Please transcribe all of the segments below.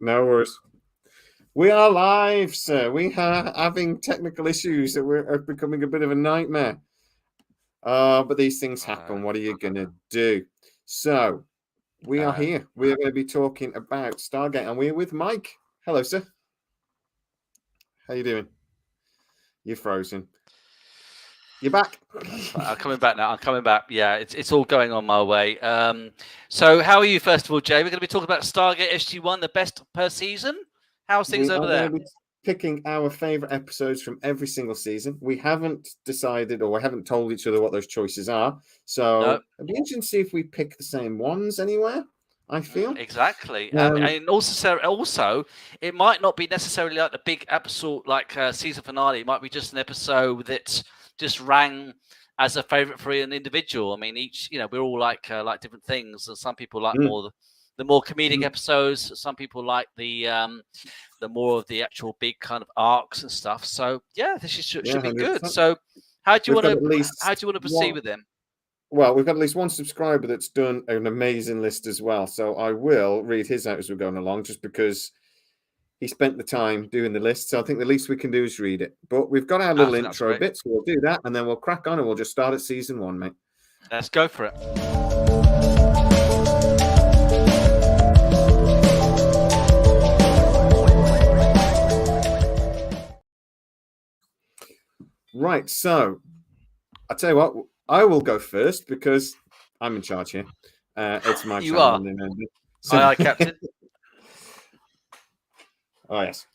No worries. We are live, sir. We are having technical issues that are becoming a bit of a nightmare. But these things happen. What are you going to do? So, we are here. We are going to be talking about Stargate, and we're with Mike. Hello, sir. How you doing? You're frozen. You're back. I'm coming back now. I'm coming back. Yeah, it's all going on my way. So how are you, first of all, Jay? We're going to be talking about Stargate SG1, the best per season. How's things over there? Going to be picking our favorite episodes from every single season. We haven't decided, or we haven't told each other what those choices are. So it'd be interesting to see if we pick the same ones anywhere. I feel exactly, and also it might not be necessarily like the big episode, like season finale. It might be just an episode that just rang as a favorite for an individual. I mean, each, we're all like different things. Some people like more the more comedic episodes. Some people like the more of the actual big kind of arcs and stuff. So yeah, this should be good. So how do you want to proceed with them? Well, we've got at least one subscriber that's done an amazing list as well. So I will read his out as we're going along, just because he spent the time doing the list. So I think the least we can do is read it. But we've got our little intro bit, so we'll do that, and then we'll crack on, and we'll just start at season 1, mate. Let's go for it. Right, so I'll tell you what, I will go first because I'm in charge here. It's my channel. So, aye, Captain. Oh, yes.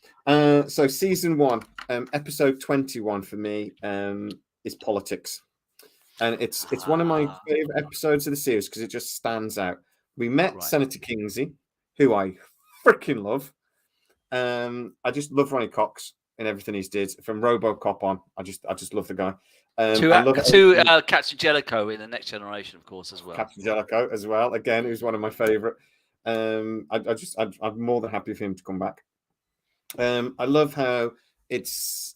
So season 1, episode 21 for me is politics. And it's one of my favorite episodes of the series because it just stands out. We met Senator Kingsley, who I freaking love. I just love Ronnie Cox and everything he's did from RoboCop on. I just love the guy. To Captain Jellicoe in the Next Generation, of course, as well. Captain Jellicoe as well. Again, who's one of my favorite. I'm more than happy for him to come back. I love how it's.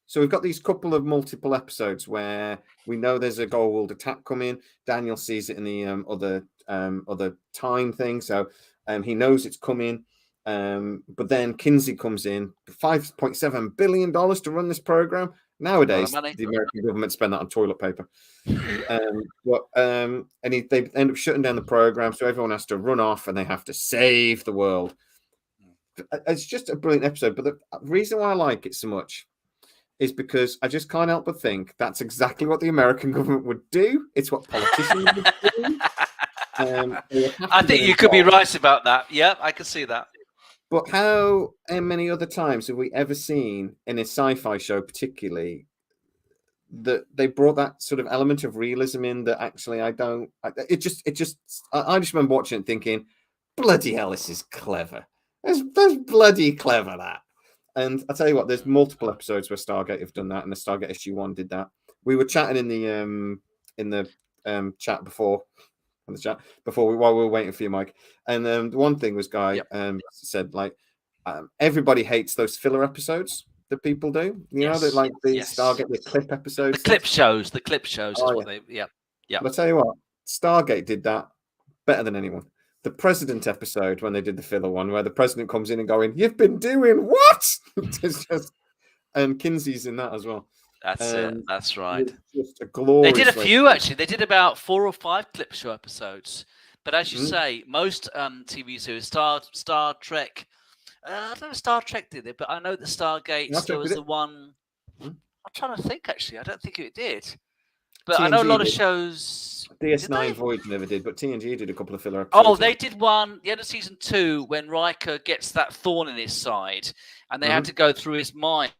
So we've got these couple of multiple episodes where we know there's a Goa'uld attack coming. Daniel sees it in the other time thing, so he knows it's coming. But then Kinsey comes in, $5.7 billion to run this program. Nowadays, the American government spend that on toilet paper. And they end up shutting down the program, so everyone has to run off and they have to save the world. It's just a brilliant episode. But the reason why I like it so much is because I just can't help but think that's exactly what the American government would do. It's what politicians would do. I think you could be right about that. Yeah, I can see that. But how many other times have we ever seen in a sci-fi show, particularly, that they brought that sort of element of realism in that actually I just remember watching it thinking, bloody hell, this is clever. That's bloody clever, that. And I tell you what, there's multiple episodes where Stargate have done that, and the Stargate SG1 did that. We were chatting in the chat before. On the chat while we were waiting for you, Mike, and the one thing was Guy said, like, everybody hates those filler episodes that people do. You know, that like the Stargate, the clip episodes, the clip shows is what they. But I tell you what, Stargate did that better than anyone. The president episode, when they did the filler one, where the president comes in and going, "You've been doing what?" It's just, and Kinsey's in that as well. That's it. That's right. Just a glorious. They did a few, actually. They did about 4 or 5 clip show episodes. But as you say, most TV series, Star Trek, I don't know if Star Trek did it, but I know that Stargate still was the one. I'm trying to think, actually. I don't think it did. But TNG, I know a lot of shows. DS9 Voyage never did, but TNG did a couple of filler episodes. Oh, they did one, the end of season 2, when Riker gets that thorn in his side, and they had to go through his mind.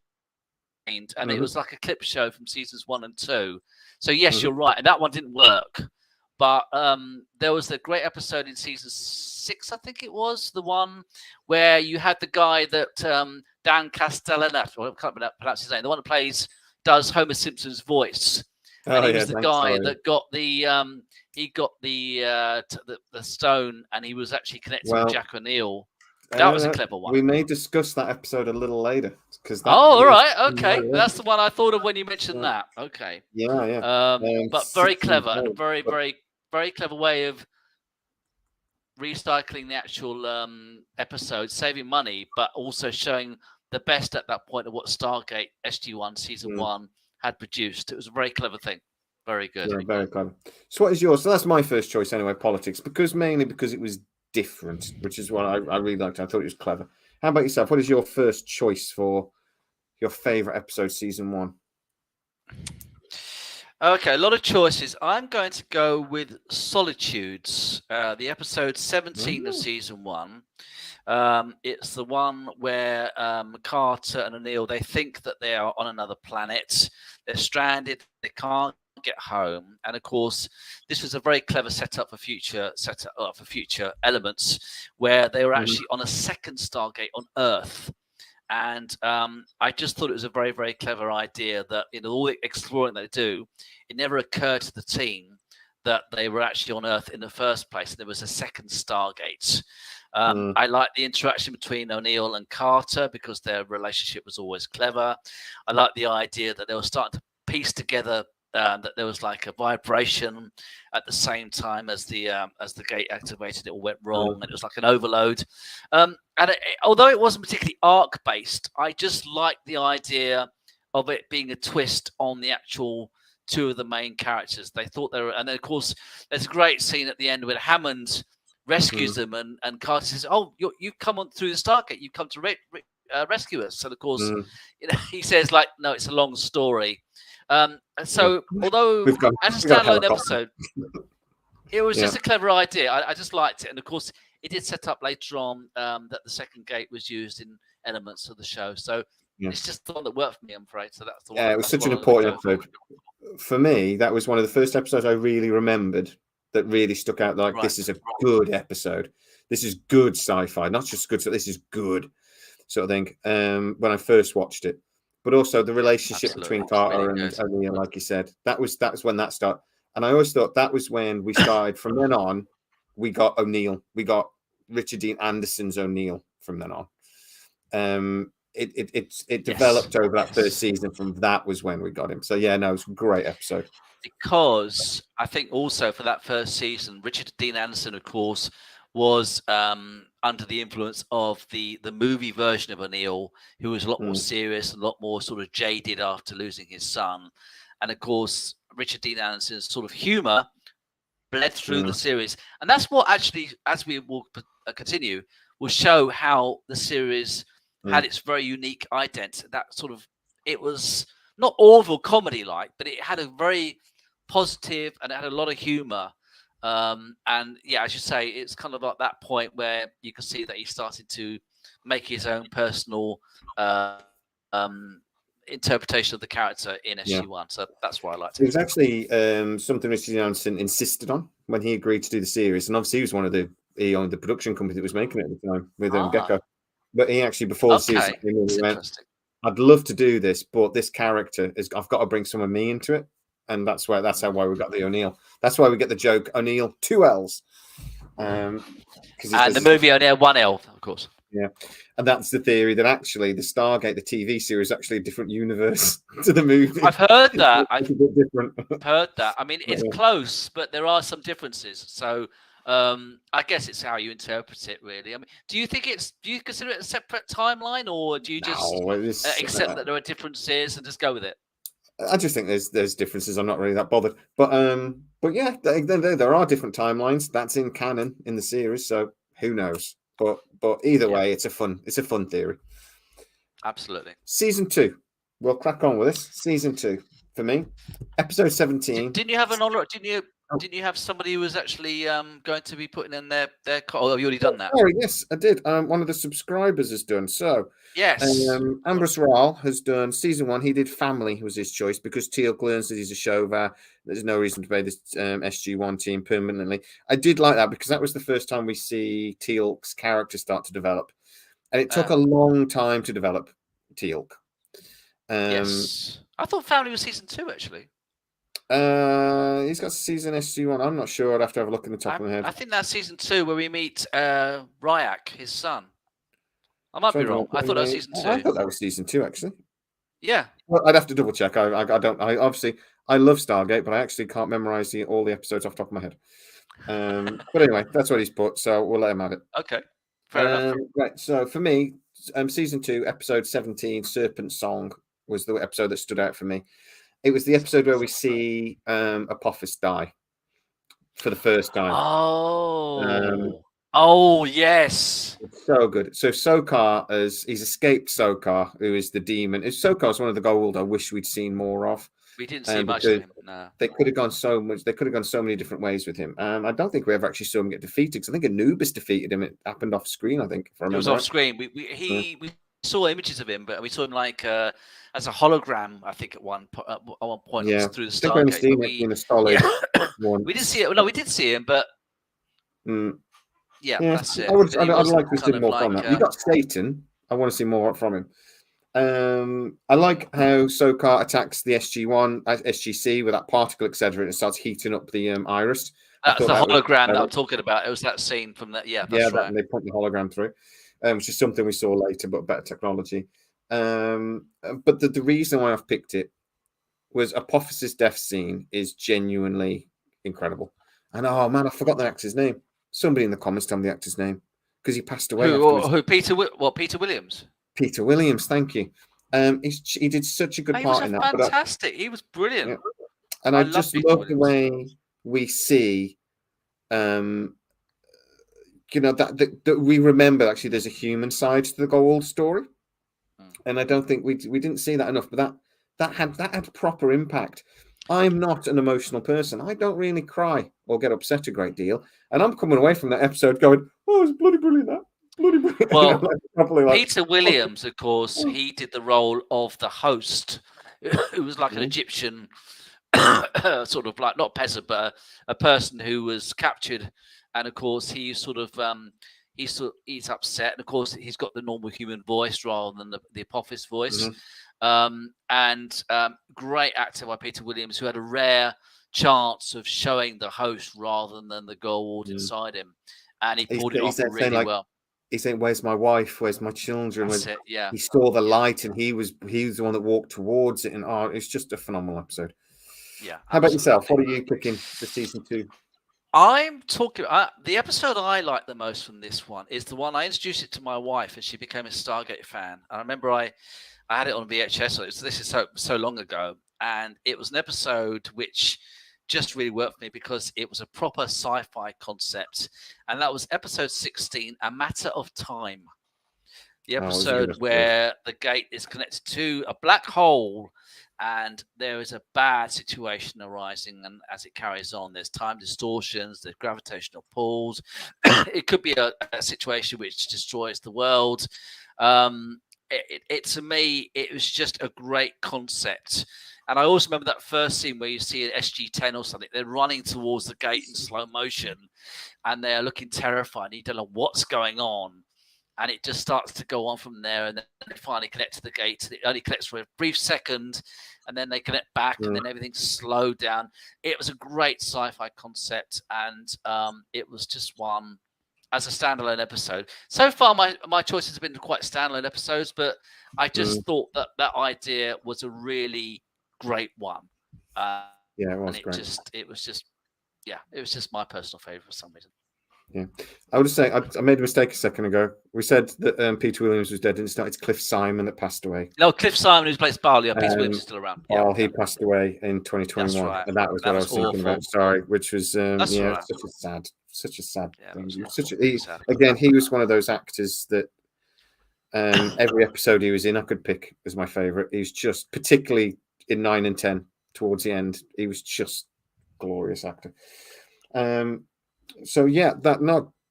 And it was like a clip show from seasons 1 and 2. So yes, you're right, and that one didn't work. But there was a great episode in season 6, I think it was, the one where you had the guy that Dan Castellaneta, I can't pronounce his name, the one that does Homer Simpson's voice. And he was the guy that got the the stone, and he was actually connected with Jack O'Neill. That was a clever one. We may discuss that episode a little later because. All right, okay, that's the one I thought of when you mentioned that. Okay. Yeah. But very clever, and a very, very, very clever way of recycling the actual episode, saving money, but also showing the best at that point of what Stargate SG1 season 1 had produced. It was a very clever thing. Very good. Yeah, very clever. So what is yours? So that's my first choice anyway, politics, mainly because it was different, which is what I really liked. I thought it was clever. How about yourself? What is your first choice for your favourite episode, season 1? Okay, a lot of choices. I'm going to go with Solitudes, the episode 17 of season 1. It's the one where Carter and O'Neill, they think that they are on another planet. They're stranded. They can't get home. And of course, this was a very clever setup for future elements, where they were actually on a second Stargate on Earth. And I just thought it was a very, very clever idea that in all the exploring they do, it never occurred to the team that they were actually on Earth in the first place. And there was a second Stargate. I like the interaction between O'Neill and Carter because their relationship was always clever. I like the idea that they were starting to piece together that there was like a vibration at the same time as the gate activated. It all went wrong, and it was like an overload. Although it wasn't particularly arc based, I just liked the idea of it being a twist on the actual two of the main characters. They thought they were, and then of course there's a great scene at the end where Hammond rescues them, and Carter says, "Oh, you've come on through the Stargate. You've come to rescue us." And of course, he says, "Like, no, it's a long story." So, although as a standalone episode, it was just a clever idea. I just liked it, and of course, it did set up later on that the second gate was used in elements of the show. So it's just the one that worked for me, I'm afraid. So that's the one. Yeah, it was such an important episode for me. That was one of the first episodes I really remembered that really stuck out. Like, this is a good episode. This is good sci-fi, not just good. So this is good sort of thing. When I first watched it. But also the relationship between Carter and O'Neill, like you said, that was when that started. And I always thought that was when we started. From then on, we got O'Neill. We got Richard Dean Anderson's O'Neill from then on. It developed over that first season. From that was when we got him. So yeah, no, it was a great episode. Because I think also for that first season, Richard Dean Anderson, of course, was under the influence of the movie version of O'Neill, who was a lot more serious and a lot more sort of jaded after losing his son. And of course, Richard Dean Anderson's sort of humor bled through the series. And that's what actually, as we will continue, will show how the series had its very unique identity. That sort of, it was not Orville comedy-like, but it had a very positive and it had a lot of humor. And yeah, as you say, it's kind of like that point where you can see that he started to make his own personal interpretation of the character in SG1. So that's why I liked it. It was actually something Richard Anderson insisted on when he agreed to do the series, and obviously he was one of he owned the production company that was making it at the time with Gecko. But he actually, before the season came in, he went, "I'd love to do this, but this character I've got to bring some of me into it." And that's why we got the O'Neill. That's why we get the joke O'Neill 2 L's. And the movie O'Neill 1 L, of course. Yeah, and that's the theory that actually the Stargate, the TV series, is actually a different universe to the movie. I've heard that. It's a bit different. I've heard that. I mean, it's close, but there are some differences. So I guess it's how you interpret it, really. I mean, do you consider it a separate timeline, or do you just accept that there are differences and just go with it? I just think there's differences. I'm not really that bothered, but yeah, there are different timelines. That's in canon in the series, so who knows? But either way, it's a fun theory. Absolutely. Season 2, we'll crack on with this. Season 2 for me, episode 17. Didn't you have an honor? Didn't you have somebody who was actually going to be putting in their? Oh, have you already done that? Oh, yes, I did. One of the subscribers has done so. Yes. Ambrose Rowell has done season 1. He did Family was his choice because Teal'c learns that he's a Shovar. There's no reason to play this SG1 team permanently. I did like that because that was the first time we see Teal'c's character start to develop, and it took a long time to develop Teal'c. Yes, I thought Family was season 2 actually. He's got season SG1. I'm not sure. I'd have to have a look in the top of my head. I think that's season 2 where we meet Ryak, his son. I might be wrong. I thought that was season 2. I thought that was season 2, actually. Yeah. Well, I'd have to double check. I don't. I love Stargate, but I actually can't memorize all the episodes off the top of my head. But anyway, that's what he's put, so we'll let him have it. Okay, fair enough. Right, so for me, season 2, episode 17, Serpent Song, was the episode that stood out for me. It was the episode where we see Apophis die for the first time. Oh, yes. It's so good. So Sokar, he's escaped Sokar, who is the demon. Sokar's one of the gold I wish we'd seen more of. We didn't see much of him. No. They could have gone so much. They could have gone so many different ways with him. I don't think we ever actually saw him get defeated. Because I think Anubis defeated him. It happened off screen. I think. It was off screen. We saw images of him, but we saw him like as a hologram. I think at one point yeah. through the Stargate. We didn't see it. No, we did see him, but yeah, that's it. I'd like to see more from that. We got Satan. I want to see more from him. I like how Sokar attacks the SG1, SGC with that particle accelerator and starts heating up the iris. That's the hologram that I'm talking about. It was that scene from that. Yeah, that's right. And they put the hologram through, which is something we saw later, but better technology. But the reason why I've picked it was Apophysis' death scene is genuinely incredible. And oh man, I forgot the actor's name. Somebody in the comments tell me the actor's name because he passed away. Who? Peter Williams. Peter Williams, thank you. He did such a good part in that. Fantastic. He was brilliant. Yeah. And I just love the way we see, that we remember actually there's a human side to the Gold story, and I don't think we didn't see that enough. But that had proper impact. I'm not an emotional person. I don't really cry or get upset a great deal, and I'm coming away from that episode going, "Oh, it's bloody brilliant!" That. Well, Peter Williams, of course, he did the role of the host, who was like an Egyptian, sort of like not peasant, but a person who was captured, and of course he's upset, and of course he's got the normal human voice rather than the Apophis voice, and great actor by Peter Williams, who had a rare chance of showing the host rather than the gold inside him, and he pulled it off really well. He's saying, "Where's my wife? Where's my children?" That's it, yeah. He saw the light, and he was the one that walked towards it, and it's just a phenomenal episode. Yeah. How about yourself? What are you picking for season 2? I'm talking. The episode I like the most from this one is the one I introduced it to my wife, and she became a Stargate fan. And I remember I had it on VHS. So this is so long ago, and it was an episode which just really worked for me because it was a proper sci-fi concept, and that was episode 16, A Matter of Time. The episode where the gate is connected to a black hole, and there is a bad situation arising, and as it carries on, there's time distortions, there's gravitational pulls. It could be a situation which destroys the world. To me, it was just a great concept. And I also remember that first scene where you see an SG-10 or something. They're running towards the gate in slow motion, and they're looking terrified. You don't know what's going on. And it just starts to go on from there. And then they finally connect to the gate. It only connects for a brief second, and then they connect back, and then everything's slowed down. It was a great sci-fi concept, and it was just one as a standalone episode. So far, my choices have been quite standalone episodes, but I just thought that idea was a really great one. It was great. It was just my personal favorite for some reason. Yeah, I would say I made a mistake a second ago. We said that Peter Williams was dead, and it's Cliff Simon that passed away. No, Cliff Simon, who plays Barley. Peter Williams is still around. He passed away in 2021, right. and that was what I was thinking about. Sorry, which was right. such a sad thing. Again, he was one of those actors that every episode he was in, I could pick as my favorite. He was just, particularly in 9 and 10, towards the end, he was just glorious actor. So yeah,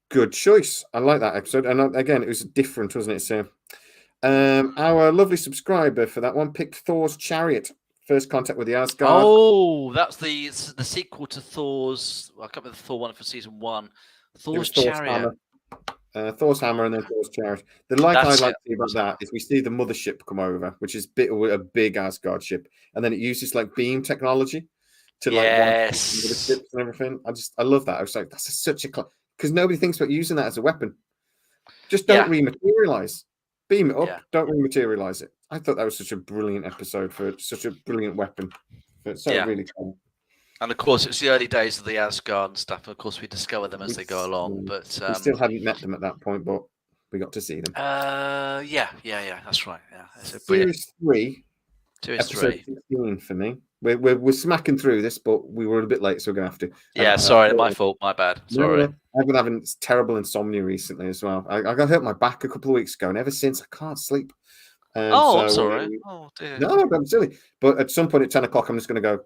good choice. I like that episode, and again, it was different, wasn't it? So, our lovely subscriber for that one picked Thor's Chariot, First Contact with the Asgard. Oh, that's the sequel to Thor's. I can't remember the Thor one for season 1. Thor's Chariot. Thor's Hammer, and then Thor's Chariot. I like to see about that is we see the mothership come over, which is a big Asgard ship, and then it uses like beam technology to like the ships and everything. I love that. I was like, that's such a because nobody thinks about using that as a weapon. Just don't rematerialize. Beam it up. Don't rematerialize it. I thought that was such a brilliant episode for such a brilliant weapon. It's really cool. And of course, it's the early days of the Asgard and stuff. And of course, we discover them as they go along. But we still hadn't met them at that point, but we got to see them. Yeah, that's right. Yeah, Series 3, Series episode 3. 16 for me. We're smacking through this, but we were a bit late, so we're gonna have to. Yeah, sorry, my fault, my bad. Sorry. No, I've been having terrible insomnia recently as well. I got hurt my back a couple of weeks ago, and ever since I can't sleep. I'm sorry. Oh dear. No, I'm silly. But at some point at 10 o'clock, I'm just going to go.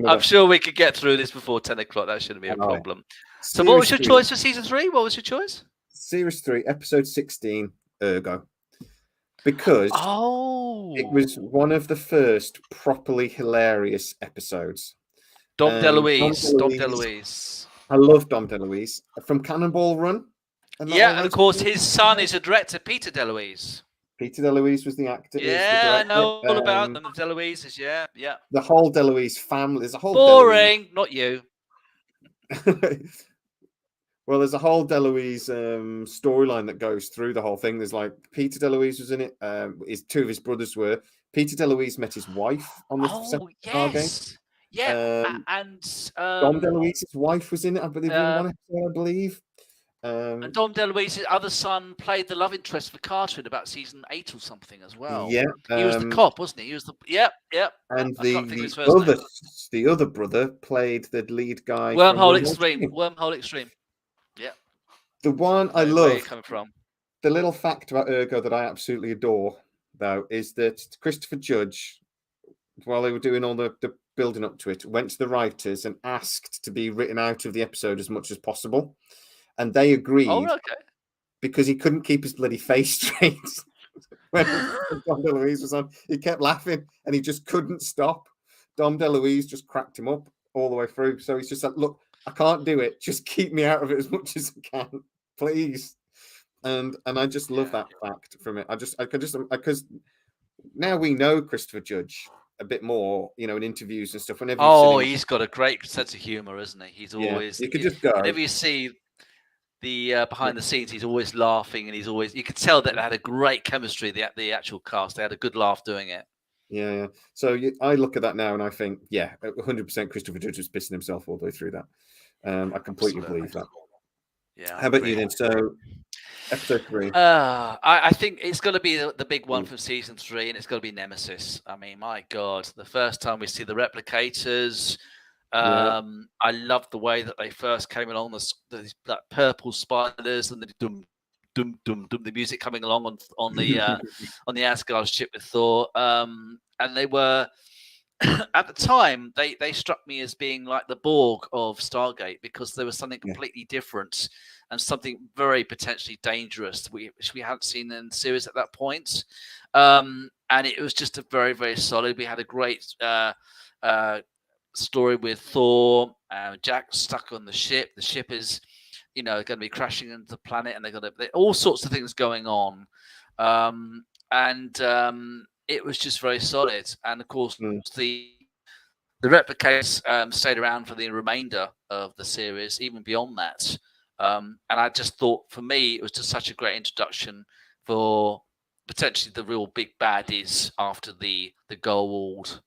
I'm sure we could get through this before 10 o'clock. That shouldn't be a problem. So what was your choice for season 3? What was your choice? Series 3, episode 16, Ergo. Because it was one of the first properly hilarious episodes. Dom DeLuise. I love Dom DeLuise from Cannonball Run. And of course, his son is a director, Peter DeLuise. Peter DeLuise was the actor. Yeah, I know all about them. The DeLuises, yeah. The whole DeLuise family. There's a whole boring, not you. Well, there's a whole DeLuise storyline that goes through the whole thing. There's like Peter DeLuise was in it. Two of his brothers were. Peter DeLuise met his wife on the Stargate. Yeah, and Dom DeLuise's wife was in it. I believe in one episode. I believe. And Dom DeLuise's other son played the love interest for Carter in about season 8 or something as well. Yeah, he was the cop, wasn't he? He was the And the other brother played the lead guy. Wormhole Extreme. Yeah. The one I love. Where are you coming from? The little fact about Ergo that I absolutely adore, though, is that Christopher Judge, while they were doing all the building up to it, went to the writers and asked to be written out of the episode as much as possible. And they agreed because he couldn't keep his bloody face straight when Dom DeLuise was on. He kept laughing and he just couldn't stop. Dom DeLuise just cracked him up all the way through. So he's just like, look, I can't do it. Just keep me out of it as much as I can, please. And I just love that fact from it. Because now we know Christopher Judge a bit more, in interviews and stuff. Whenever he's got a great sense of humor, isn't he? He's always. You could just go. Whenever you see the behind the scenes, he's always laughing, and you could tell that they had a great chemistry. The actual cast, they had a good laugh doing it. Yeah. So I look at that now and I think, 100% Christopher Judge was pissing himself all the way through that. I completely believe that. Yeah. How about you then? So episode 3. I think it's going to be the big one from season 3, and it's going to be Nemesis. I mean, my God, the first time we see the replicators. I love the way that they first came along, that purple spiders and the dum dum dum dum, the music coming along on the Asgard ship with Thor. And they were at the time they struck me as being like the Borg of Stargate, because there was something completely different and something very potentially dangerous which we hadn't seen in the series at that point. And it was just a very, very solid. We had a great story with Thor, Jack stuck on the ship. The ship is, going to be crashing into the planet, and they're all sorts of things going on. It was just very solid. And of course, the replicators stayed around for the remainder of the series, even beyond that. And I just thought, for me, it was just such a great introduction for potentially the real big baddies after the Goa'uld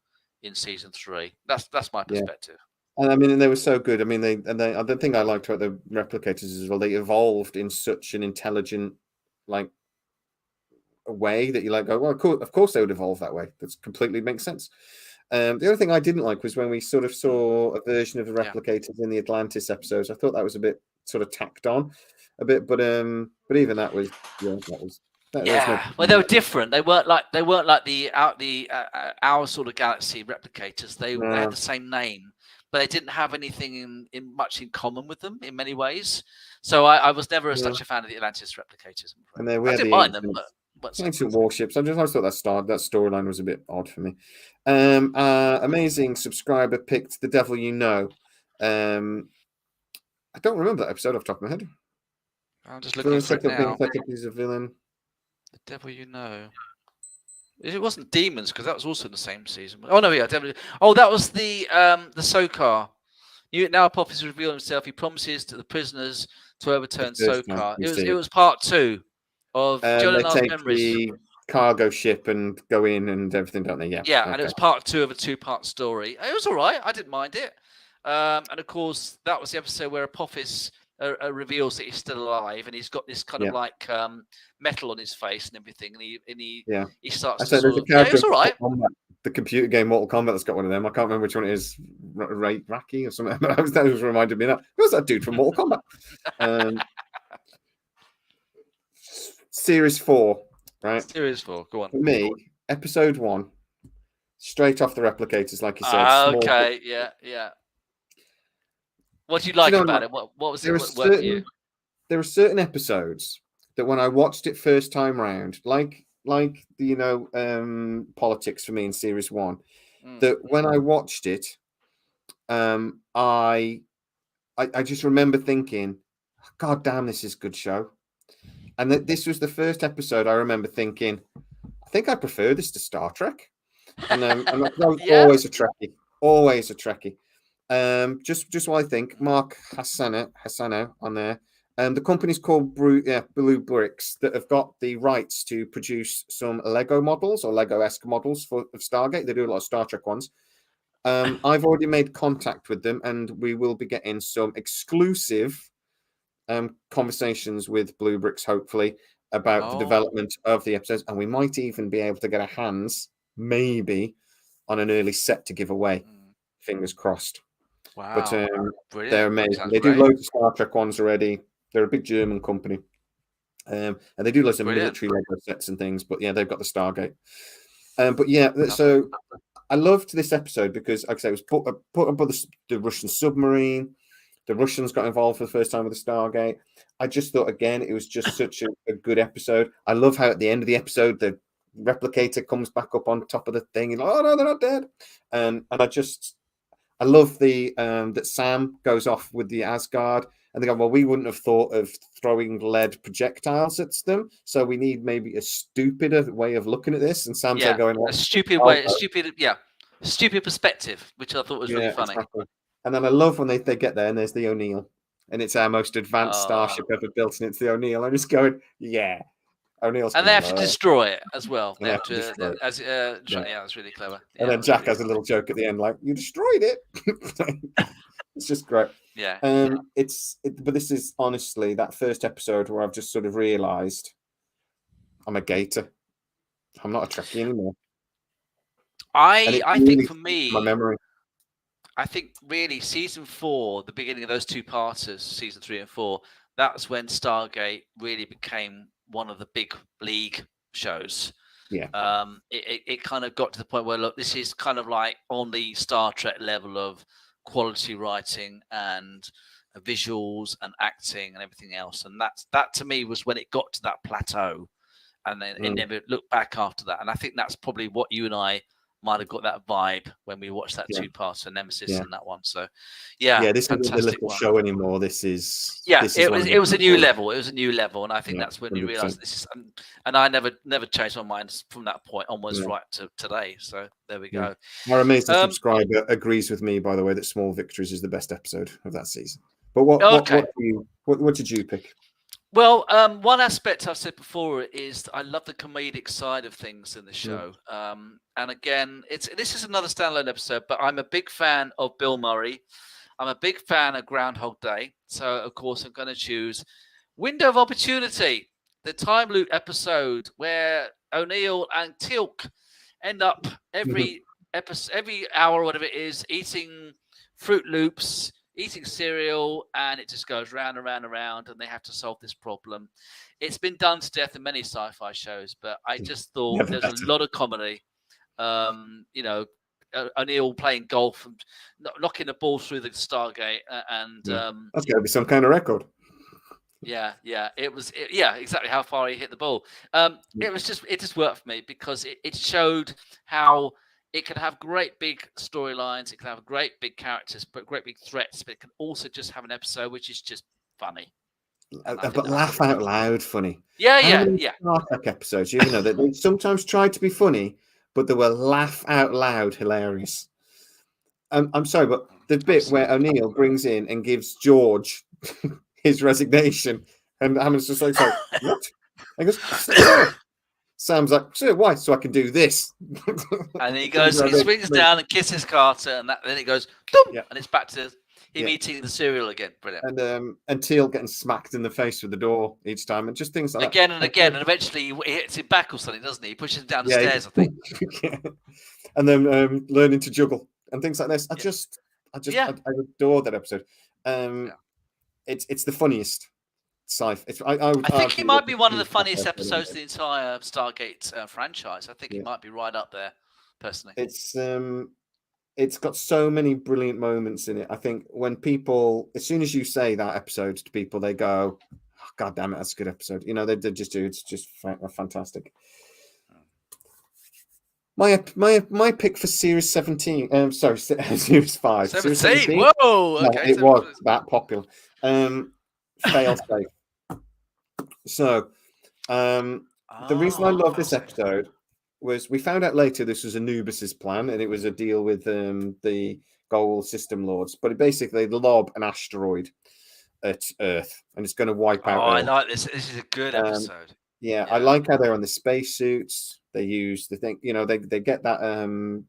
in season 3. That's my perspective. And I mean, and they were so good. I mean, they the thing I liked about the replicators as well, they evolved in such an intelligent, a way that you go, well, of course they would evolve that way. That's completely makes sense. The other thing I didn't like was when we sort of saw a version of the replicators in the Atlantis episodes. I thought that was a bit sort of tacked on a bit, but even that was well, they were different. They weren't like the our sort of galaxy replicators. They had the same name, but they didn't have anything in much in common with them in many ways. So I was never such a fan of the Atlantis replicators. And I didn't mind them, but ancient warships. I thought that storyline was a bit odd for me. Amazing subscriber picked The Devil You Know. I don't remember that episode off the top of my head. I'm just looking for it now. He's a villain. The Devil You Know. It wasn't Demons, because that was also in the same season. Oh no, Devil. Oh, that was the Sokar. Now Apophis revealed himself. He promises to the prisoners to overturn Sokar. It was part 2 of Jonathan's memories. cargo ship and go in and everything, don't they? Yeah. Yeah, Okay. and it was part 2 of a 2-part story. It was all right. I didn't mind it. And of course, that was the episode where Apophis reveals that he's still alive, and he's got this kind of like metal on his face and everything, and he starts to sort of it was all right. The computer game Mortal Kombat that's got one of them. I can't remember which one it is, Raki or something. But that was reminded me of that. Who's that dude from Mortal Kombat? Series 4, right? Series 4, go on. For me, episode 1, straight off the replicators, like you said. Okay, yeah. What do you like about it? What was it? What worked for you? There are certain episodes that when I watched it first time round, like politics for me in series 1, that when I watched it, I just remember thinking, God damn, this is a good show. And that this was the first episode I remember thinking, I think I prefer this to Star Trek. And I was always a Trekkie. Just what I think. Mark Hassano on there. The company's called Blue Bricks, that have got the rights to produce some Lego models or Lego-esque models of Stargate. They do a lot of Star Trek ones. I've already made contact with them, and we will be getting some exclusive conversations with Blue Bricks, hopefully, about the development of the episodes. And we might even be able to get our hands, maybe, on an early set to give away. Fingers crossed. Wow. But they're amazing. They do loads of Star Trek ones already. They're a big German company. And they do loads of military Lego sets and things. But yeah, they've got the Stargate. But yeah, so I loved this episode because, like I say, it was put above the Russian submarine. The Russians got involved for the first time with the Stargate. I just thought, again, it was just such a good episode. I love how at the end of the episode, the replicator comes back up on top of the thing. And, oh, no, they're not dead. And I love that Sam goes off with the Asgard. And they go, well, we wouldn't have thought of throwing lead projectiles at them. So we need maybe a stupider way of looking at this. And Sam's there going, a stupid perspective, which I thought was really funny. Exactly. And then I love when they get there and there's the O'Neill. And it's our most advanced starship ever built, and it's the O'Neill. I'm just going, yeah. O'Neill's and they have to destroy it as well. They have to destroy it. Yeah, it's really clever. And then Jack has a little joke at the end, like, you destroyed it. It's just great. Yeah. But this is honestly that first episode where I've just sort of realised I'm a Gator. I'm not a Trekkie anymore. I think for me, my memory. I think really season 4, the beginning of those 2-parters, season 3 and 4, that's when Stargate really became one of the big league shows. Yeah. It kind of got to the point where, look, this is kind of like on the Star Trek level of quality writing and visuals and acting and everything else. And that to me was when it got to that plateau, and then it never looked back after that. And I think that's probably what you and I might have got that vibe when we watched that 2-parter, Nemesis and that one. So this isn't a little show anymore. This is it was a new level. It was a new level, and I think that's when you realise this is. And I never changed my mind from that point onwards right to today. So there we go. Our amazing subscriber agrees with me, by the way, that Small Victories is the best episode of that season. But what did you pick? Well, one aspect I've said before is I love the comedic side of things in the show. And again, this is another standalone episode, but I'm a big fan of Bill Murray. I'm a big fan of Groundhog Day. So, of course, I'm going to choose Window of Opportunity, the time loop episode where O'Neill and Teal'c end up every hour or whatever it is, eating Fruit Loops, eating cereal, and it just goes round and round and round, and they have to solve this problem. It's been done to death in many sci-fi shows, but I just thought there's a lot of comedy. O'Neill playing golf and knocking the ball through the Stargate, and that's got to be some kind of record. Yeah, it was. Exactly how far he hit the ball. It just worked for me because it showed how it can have great big storylines. It can have great big characters, but great big threats. But it can also just have an episode which is just funny. But laugh out loud funny. Yeah. Star Trek episodes, you know, that they sometimes tried to be funny, but they were laugh out loud hilarious. I'm sorry, but the bit where O'Neill brings in and gives George his resignation, and Hammond's just like, what? And he goes, Sam's like, so why? So I can do this. And he swings down and kisses Carter, and then it goes, and it's back to him eating the cereal again. Brilliant. And Teal getting smacked in the face with the door each time, and just things like again and again, and eventually he hits it back or something, doesn't he? He pushes him down the stairs, I think. And then learning to juggle and things like this. I adore that episode. It's the funniest sci-fi. I think it might be one of the funniest episodes of the entire Stargate franchise. I think it might be right up there, personally. It's got so many brilliant moments in it. I think when people, as soon as you say that episode to people, they go, oh, God damn it, that's a good episode. You know, they just do. It's just fantastic. My pick for Series 17. Series 5. 17? Series 17? Whoa! Okay, no, it was that popular. Fail safe. So, the reason I love this episode was we found out later this was Anubis's plan, and it was a deal with the Goal System Lords. But basically, they lob an asteroid at Earth, and it's going to wipe out. I like this. This is a good episode. Yeah, I like how they're on the spacesuits. They use the thing, you know, they get that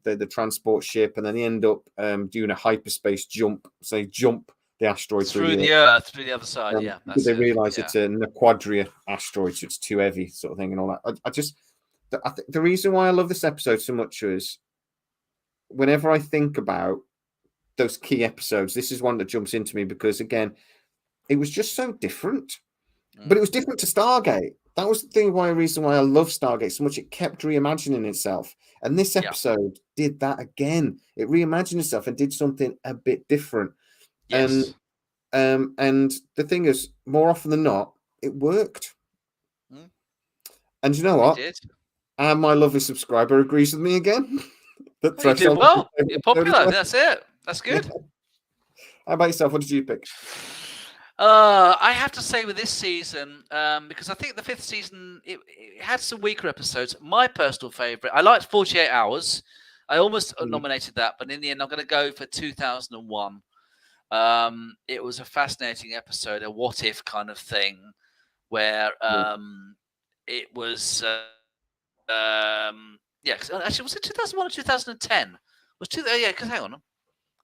the transport ship, and then they end up doing a hyperspace jump. So they jump the asteroid through the Earth to the other side. Because they realize it's a Quadria asteroid, so it's too heavy, sort of thing, and all that. I think the reason why I love this episode so much is whenever I think about those key episodes, this is one that jumps into me because, again, it was just so different. But it was different to Stargate. That was the reason why I love Stargate so much. It kept reimagining itself. And this episode did that again. It reimagined itself and did something a bit different. Yes. And the thing is, more often than not, it worked. And you know what? And my lovely subscriber agrees with me again. You did well. You're popular. That's it. That's good. How about yourself? What did you pick? I have to say with this season, because I think the 5th season, it had some weaker episodes. My personal favourite, I liked 48 Hours. I almost nominated that, but in the end, I'm going to go for 2001. It was a fascinating episode, a what if kind of thing, where it was, actually, was it 2001 or 2010? Because hang on.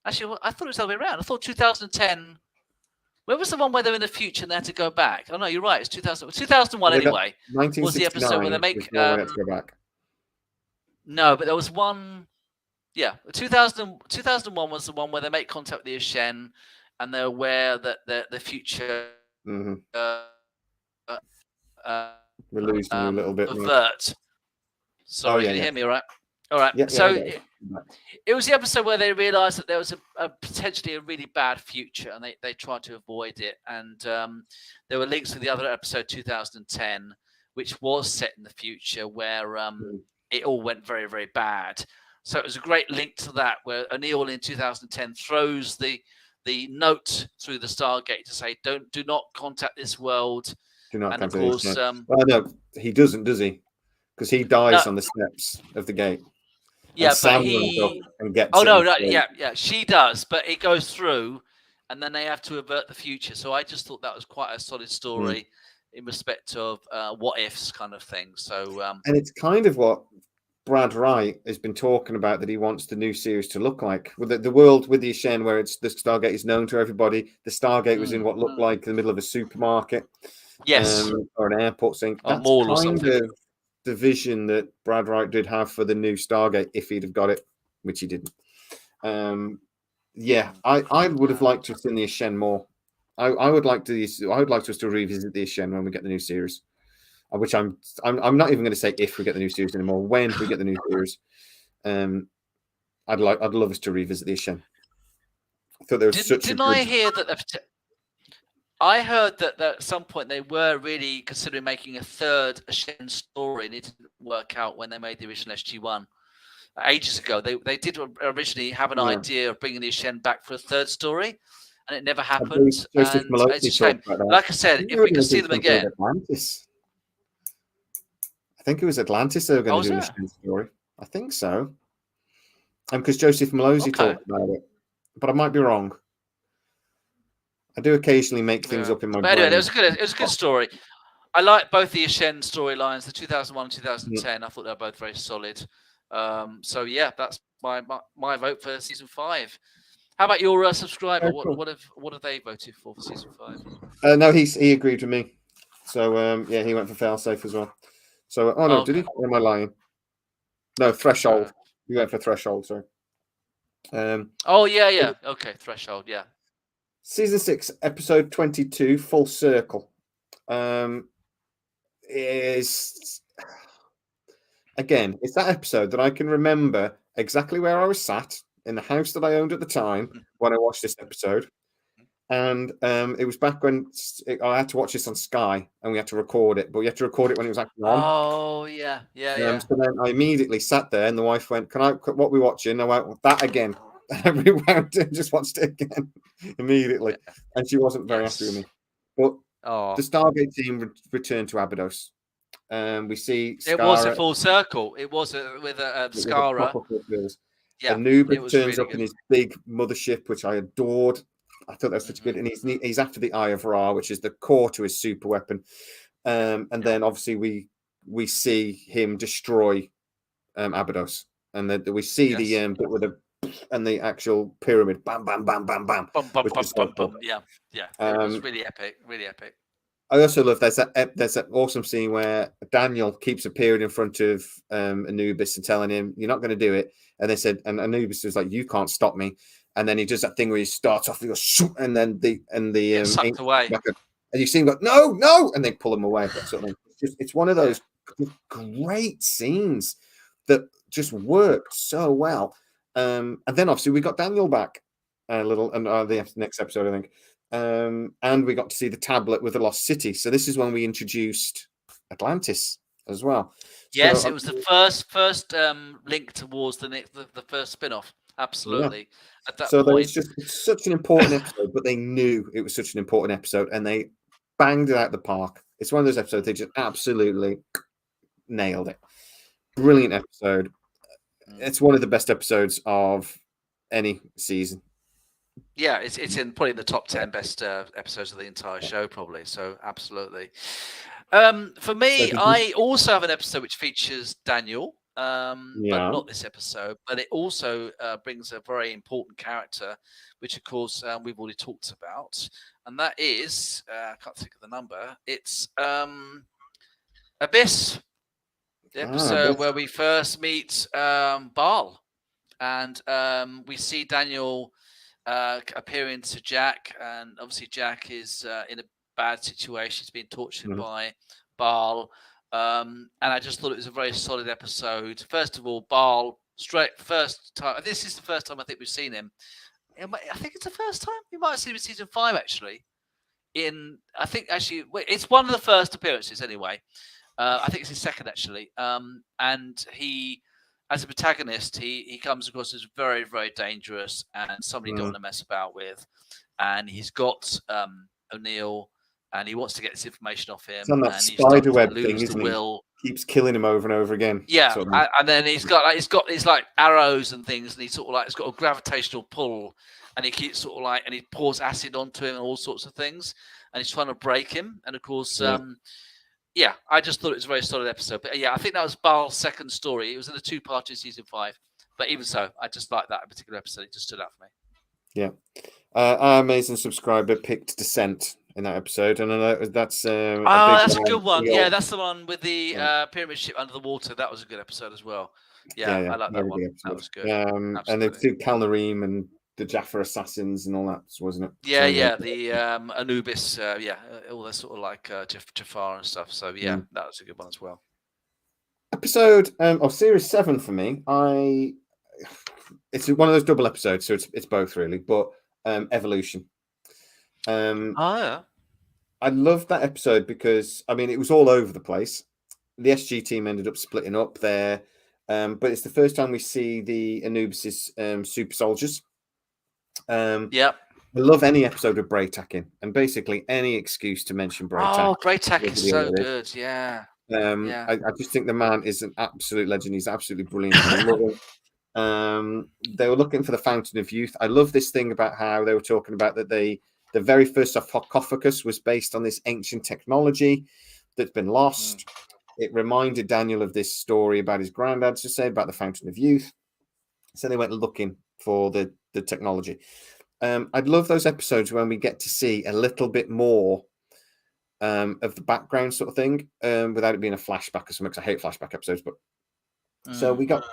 Actually, I thought it was the other way around. I thought 2010. Where was the one where they're in the future and they had to go back? Oh, no, you're right. It's 2001 anyway. Was the episode where they make... No, but there was one... Yeah, 2001 was the one where they make contact with the Ashen and they're aware that the future... We're losing you a little bit. Avert. Sorry, can you hear me all right? All right. It was the episode where they realised that there was a potentially a really bad future, and they tried to avoid it. And there were links to the other episode, 2010, which was set in the future, where it all went very, very bad. So it was a great link to that, where O'Neill in 2010 throws the note through the Stargate to say, do not contact this world. Do not and of course, no, he doesn't, does he? Because he dies on the steps of the gate. Yeah, but he. And gets she does, but it goes through, and then they have to avert the future. So I just thought that was quite a solid story in respect of what ifs kind of thing. So and it's kind of what Brad Wright has been talking about, that he wants the new series to look like, with the world with the Ashen, where it's the Stargate is known to everybody. The Stargate was in what looked like in the middle of a supermarket, or an airport thing. That's mall or kind something. of the vision that Brad Wright did have for the new Stargate, if he'd have got it, which he didn't. I would have liked to have seen the Ashen more. I would like us to revisit the Ashen when we get the new series. Which I'm not even going to say if we get the new series anymore. When we get the new series, I'd love us to revisit the Ashen. I thought there was Didn't I hear that? I heard that at some point they were really considering making a third Ashen story, and it didn't work out when they made the original SG1 ages ago. They did originally have an idea of bringing the Ashen back for a third story, and it never happened. Joseph Maloney it's a shame. Like I said, if we can see them again. I think it was Atlantis they were going to do an Ashen story. I think so. Because Joseph Malozzi talked about it, but I might be wrong. I do occasionally make things up in my brain. Anyway, it was a good story. I like both the Ashen storylines, the 2001 and 2010. I thought they were both very solid. So yeah, that's my vote for season 5. How about your subscriber? Cool. What have they voted for season 5? No, he agreed with me. So yeah, he went for failsafe as well. So no, did he? Or am I lying? No, threshold. He went for threshold. Sorry. Oh yeah. Okay, threshold. Yeah. Season 6, episode 22, Full Circle. Is again, it's that episode that I can remember exactly where I was sat in the house that I owned at the time when I watched this episode. And it was back when I had to watch this on Sky, and we had to record it, but we had to record it when it was actually on. Oh yeah. So then I immediately sat there, and the wife went, "Can I? What we watching?" I went, well, "That again." And we went and just watched it again immediately, and she wasn't very happy with me. But the Stargate team returned to Abydos. We see Skara. It was a full circle. It was with Skara. Yeah, Anubis turns up in his big mothership, which I adored. I thought that was such good, and he's after the Eye of Ra, which is the core to his super weapon. And then obviously we see him destroy Abydos, and then we see the bit with the actual pyramid, bam, bam, bam, bam, bam, bam. Yeah. It was really epic, really epic. I also love there's that awesome scene where Daniel keeps appearing in front of Anubis and telling him, "You're not going to do it." And they said, and Anubis was like, "You can't stop me." And then he does that thing where he starts off, he goes, and then the sucked away, and you see him go, no, and they pull him away. That sort of thing. It's one of those great scenes that just worked so well. And then obviously we got Daniel back a little, and the next episode, I think. And we got to see the tablet with the lost city. So this is when we introduced Atlantis as well. Yes, it was the first link towards the first spin-off. Absolutely. Yeah. At that point. There was it's such an important episode, but they knew it was such an important episode, and they banged it out the park. It's one of those episodes they just absolutely nailed it. Brilliant episode. It's one of the best episodes of any season. Yeah, it's in probably the top 10 best episodes of the entire show, probably. So absolutely. For me, I also have an episode which features Daniel, but not this episode. But it also brings a very important character, which of course we've already talked about, and that is I can't think of the number. It's Abyss, the episode where we first meet Baal, and we see Daniel appearing to Jack, and obviously Jack is in a bad situation. He's being tortured by Baal, and I just thought it was a very solid episode. First of all, Baal, first time. This is the first time I think we've seen him. I think it's the first time. We might have seen him in season 5 actually. I think it's one of the first appearances anyway. I think it's his second actually. And he, as a protagonist, he comes across as very, very dangerous and somebody you don't want to mess about with. And he's got O'Neill, and he wants to get this information off him. It's on that spider web thing, isn't he? Keeps killing him over and over again. Yeah, sort of. And then he's got like arrows and things, and he's sort of like it's got a gravitational pull, and he keeps sort of like, and he pours acid onto him and all sorts of things, and he's trying to break him. And of course, I just thought it was a very solid episode. But yeah, I think that was Baal's second story. It was in a 2-part in season 5. But even so, I just like that particular episode. It just stood out for me. Yeah. Our amazing subscriber picked Descent in that episode. And I know that's that's a good one. Yeah, that's the one with the pyramid ship under the water. That was a good episode as well. Yeah. I like that one. That was good. And the two Kalnarim and the Jaffa assassins and all that, wasn't it? Yeah, the Anubis, all the sort of like Jafar and stuff. So that was a good one as well. Episode series 7 for me. It's one of those double episodes, so it's both really. But Evolution. I loved that episode because it was all over the place. The SG team ended up splitting up there, but it's the first time we see the Anubis's super soldiers. I love any episode of Braytak in, and basically any excuse to mention Braytak. Oh, Braytak is so good. Yeah. I just think the man is an absolute legend. He's absolutely brilliant. I love him. They were looking for the Fountain of Youth. I love this thing about how they were talking about that the very first sarcophagus was based on this ancient technology that's been lost. It reminded Daniel of this story about his granddad to say about the Fountain of Youth. So they went looking for the technology. I'd love those episodes when we get to see a little bit more of the background sort of thing, without it being a flashback or something, because I hate flashback episodes. But so we got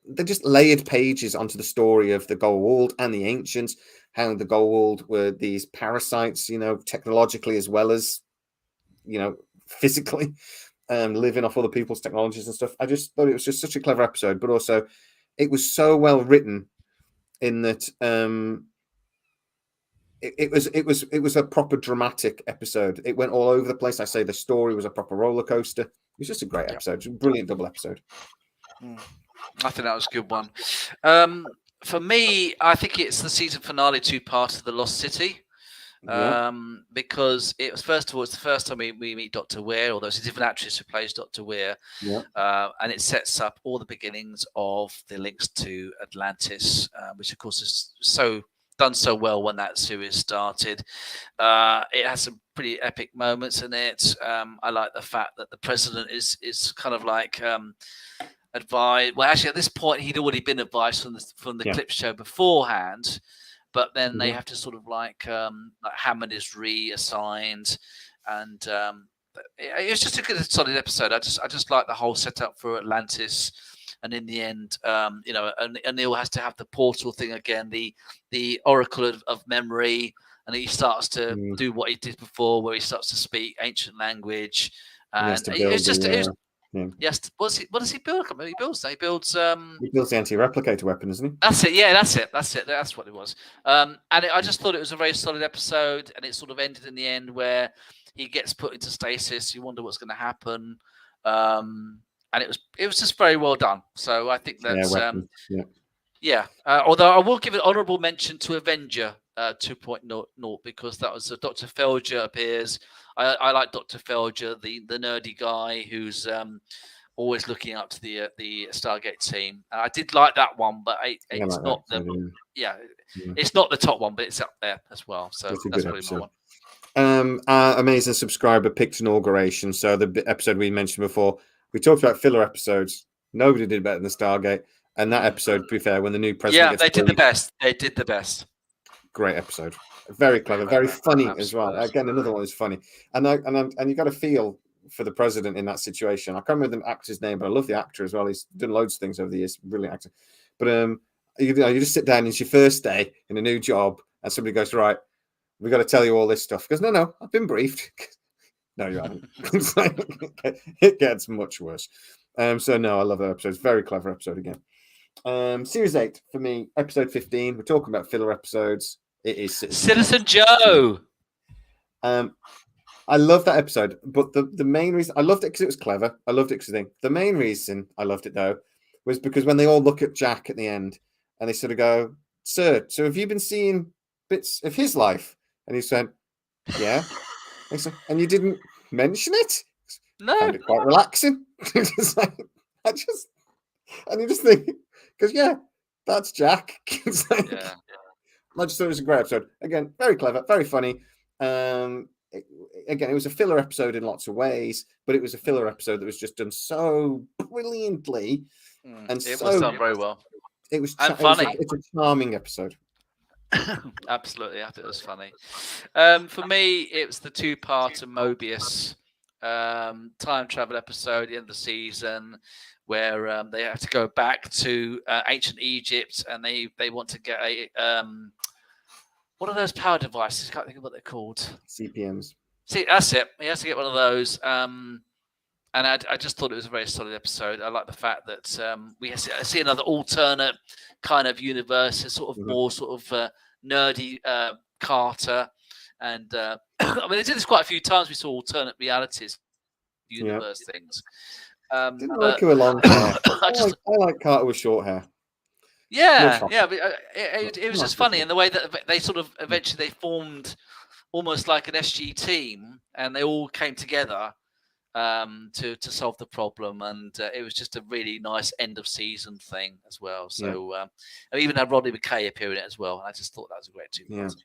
they're just layered pages onto the story of the Goa'uld and the Ancients, how the Goa'uld were these parasites, technologically as well as, physically, living off other people's technologies and stuff. I just thought it was just such a clever episode, but also it was so well written in that it was a proper dramatic episode. It went all over the place. I say the story was a proper roller coaster. It was just a great episode, a brilliant double episode. I think that was a good one. For me, I think it's the season finale 2 part of The Lost City. Because it was, first of all, it's the first time we meet Dr. Weir, although it's a different actress who plays Dr. Weir. And it sets up all the beginnings of the links to Atlantis, which of course is done so well when that series started. It has some pretty epic moments in it. I like the fact that the president is kind of like advised. Well, actually, at this point, he'd already been advised from the clip show beforehand. But then they have to sort of like Hammond is reassigned, and it was just a good, solid episode. I just like the whole setup for Atlantis, and in the end, O'Neill has to have the portal thing again, the Oracle of Memory, and he starts to do what he did before, where he starts to speak ancient language, and it's just yes. What does he build? He builds the anti-replicator weapon, doesn't he? That's it. Yeah, that's it. That's what it was. I just thought it was a very solid episode, and it sort of ended in the end where he gets put into stasis. You wonder what's going to happen, and it was just very well done. So I think that's although I will give an honourable mention to Avenger 2.0 because that was Dr. Felger appears. I like Dr. Felger, the nerdy guy who's always looking up to the Stargate team. I did like that one, but it's not it's not the top one, but it's up there as well. So that's probably my one. Our amazing subscriber picked Inauguration. So the episode we mentioned before, we talked about filler episodes. Nobody did better than Stargate. And that episode, to be fair, when the new president they did the best. They did the best. Great episode. Very clever, very funny as well. Again, another one is funny. And you got to feel for the president in that situation. I can't remember the actor's name, but I love the actor as well. He's done loads of things over the years. Brilliant actor. But you just sit down. It's your first day in a new job, and somebody goes, "Right, we got to tell you all this stuff." He goes, "No, I've been briefed." No, you haven't. It gets much worse. So no, I love that episode. It's a very clever episode again. Series 8 for me, episode 15. We're talking about filler episodes. It is Citizen Joe. I love that episode, but the main reason I loved it because it was clever. I loved it because the main reason I loved it though was because when they all look at Jack at the end and they sort of go, "Sir, so have you been seeing bits of his life?" And he said, "Yeah." And you didn't mention it? No. I found it quite relaxing. And you just think, because that's Jack. I just thought it was a great episode. Again, very clever, very funny. It was a filler episode in lots of ways, but it was a filler episode that was just done so brilliantly, and it was done very well. It was funny. It's a charming episode. Absolutely, I think it was funny. For me, it was the 2-part of Mobius time travel episode at the end of the season, where they have to go back to ancient Egypt, and they want to get a what are those power devices? I can't think of what they're called. CPMs. See, that's it. He has to get one of those. And I just thought it was a very solid episode. I like the fact that we see another alternate kind of universe, a sort of more sort of nerdy Carter. And I mean, they did this quite a few times. We saw alternate realities, universe things. Didn't like her with long hair. I like Carter with short hair. Yeah, but it was just funny in the way that they sort of eventually they formed almost like an SG team, and they all came together to solve the problem, and it was just a really nice end of season thing as well. So I even had Rodney McKay appear in it as well. I just thought that was a great 2-part.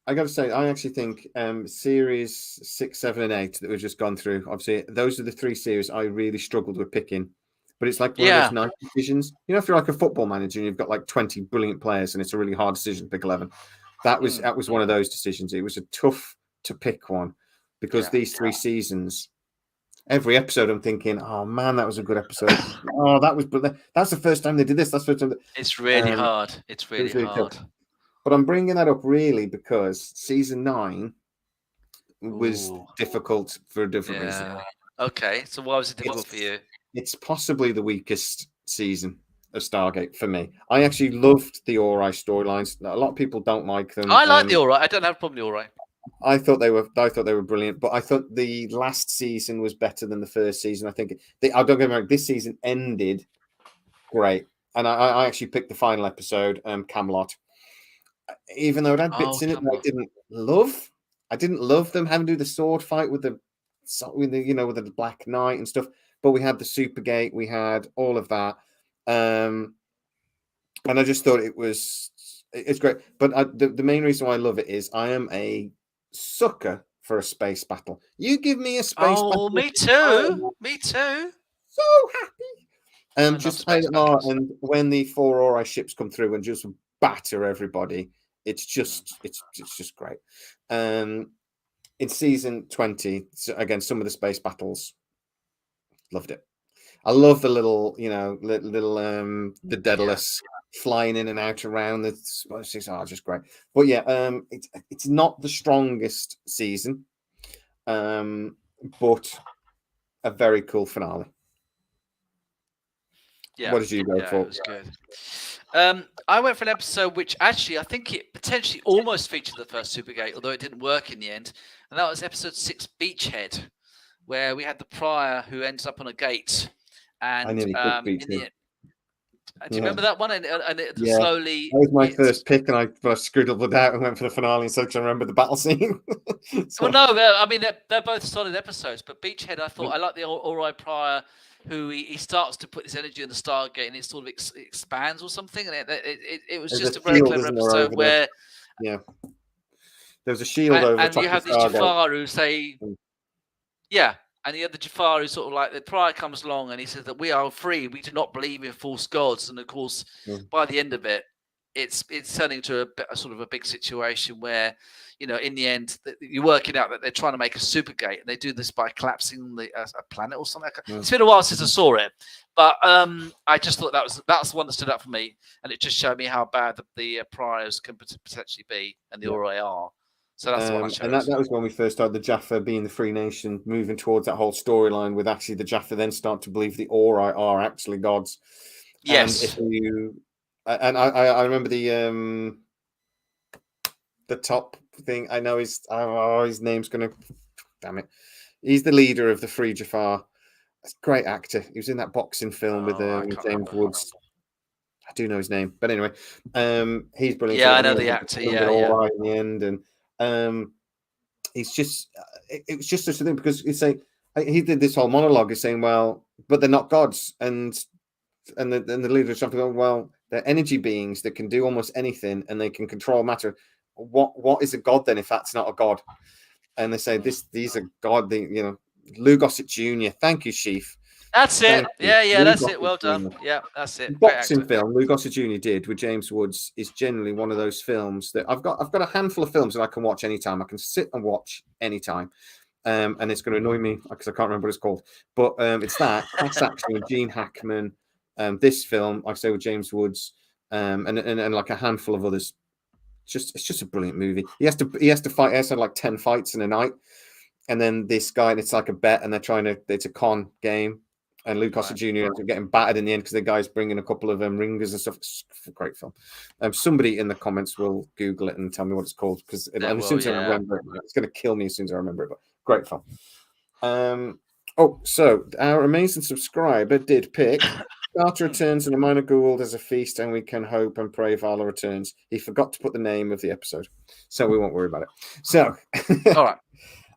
I got to say, I actually think series 6, 7, and 8 that we've just gone through. Obviously, those are the 3 series I really struggled with picking. But it's like one of those nice decisions. You know, if you're like a football manager and you've got like 20 brilliant players and it's a really hard decision to pick 11. That was one of those decisions. It was a tough to pick one because these 3 seasons, every episode I'm thinking, oh man, that was a good episode. Oh, that was, but that's the first time they did this. That's the first time. It's really hard. It's really, hard. Tough. But I'm bringing that up really because season 9 was difficult for a different reason. Okay, so why was it difficult for you? It's possibly the weakest season of Stargate for me. I actually loved the Ori storylines. A lot of people don't like them. I like the Ori. I don't have a problem with the Ori. I thought they were brilliant, but I thought the last season was better than the first season. I think I don't get me wrong, this season ended great, and I actually picked the final episode, Camelot. Even though it had bits in it that I didn't love. I didn't love them having to do the sword fight with the with the Black Knight and stuff. But we had the Supergate, we had all of that, and I just thought it's great. But the main reason why I love it is I am a sucker for a space battle. You give me a space battle. Oh, me too. Me too. So happy. And when the 4 Ori ships come through and just batter everybody, it's just great. In season 20, again, some of the space battles, loved it. I love the little, the Daedalus flying in and out around the space. Just great. But yeah, it's not the strongest season, but a very cool finale. Yeah. What did you go for? It was good. I went for an episode which actually I think it potentially almost featured the first Supergate, although it didn't work in the end. And that was episode 6, Beachhead, where we had the prior who ends up on a gate. And in the end, do you remember that one? And slowly. That was my first pick, and I scribbled it out and went for the finale, so I remember the battle scene. Well, no, I mean they're both solid episodes, but Beachhead, I thought I like the Ori prior, who he starts to put his energy in the Stargate, and it sort of expands or something, and it was just a very clever episode where there was a shield over, and you have these Jafar who say, and you have the Jafar who sort of like the prior comes along and he says that we are free, we do not believe in false gods, and of course by the end of it, it's turning to a sort of a big situation where, in the end, you're working out that they're trying to make a Supergate, and they do this by collapsing a planet or something. It's been a while since I saw it, but I just thought that's the one that stood out for me, and it just showed me how bad the priors can potentially be, and the Ori are. So that's the one I chose. And that was when we first started the Jaffa being the free nation, moving towards that whole storyline with actually the Jaffa then start to believe the Ori are actually gods. Yes. And I remember the top thing. I know his name's gonna, damn it. He's the leader of the Free Jafar. That's a great actor. He was in that boxing film with James Woods. I do know his name, but anyway, he's brilliant. Yeah, I know the actor. All right in the end, and it's just it was just such a thing because it's like he did this whole monologue is saying, well, but they're not gods, and the leader of something going, well, they're energy beings that can do almost anything and they can control matter. What is a god then if that's not a god? And they say these are god. Lugosset Jr. Thank you, Chief. That's it. Yeah, that's it. Well done. Yeah, that's it. The boxing film Lugosset Jr. did with James Woods is generally one of those films that I've got a handful of films that I can watch anytime. I can sit and watch anytime. And it's going to annoy me because I can't remember what it's called. But it's that Class Action with Gene Hackman. This film, like I say, with James Woods, and like a handful of others. It's just a brilliant movie. He has to fight. He has to have like 10 fights in a night. And then this guy, and it's like a bet, and it's a con game. And Luke Gossett Jr. ends up getting battered in the end because the guy's bringing a couple of ringers and stuff. It's a great film. Somebody in the comments will Google it and tell me what it's called because as soon as I remember it, it's going to kill me as soon as I remember it. But great film. So our amazing subscriber did pick Carter returns and a minor Gould as a feast, and we can hope and pray Vala returns. He forgot to put the name of the episode, so we won't worry about it. So, all right.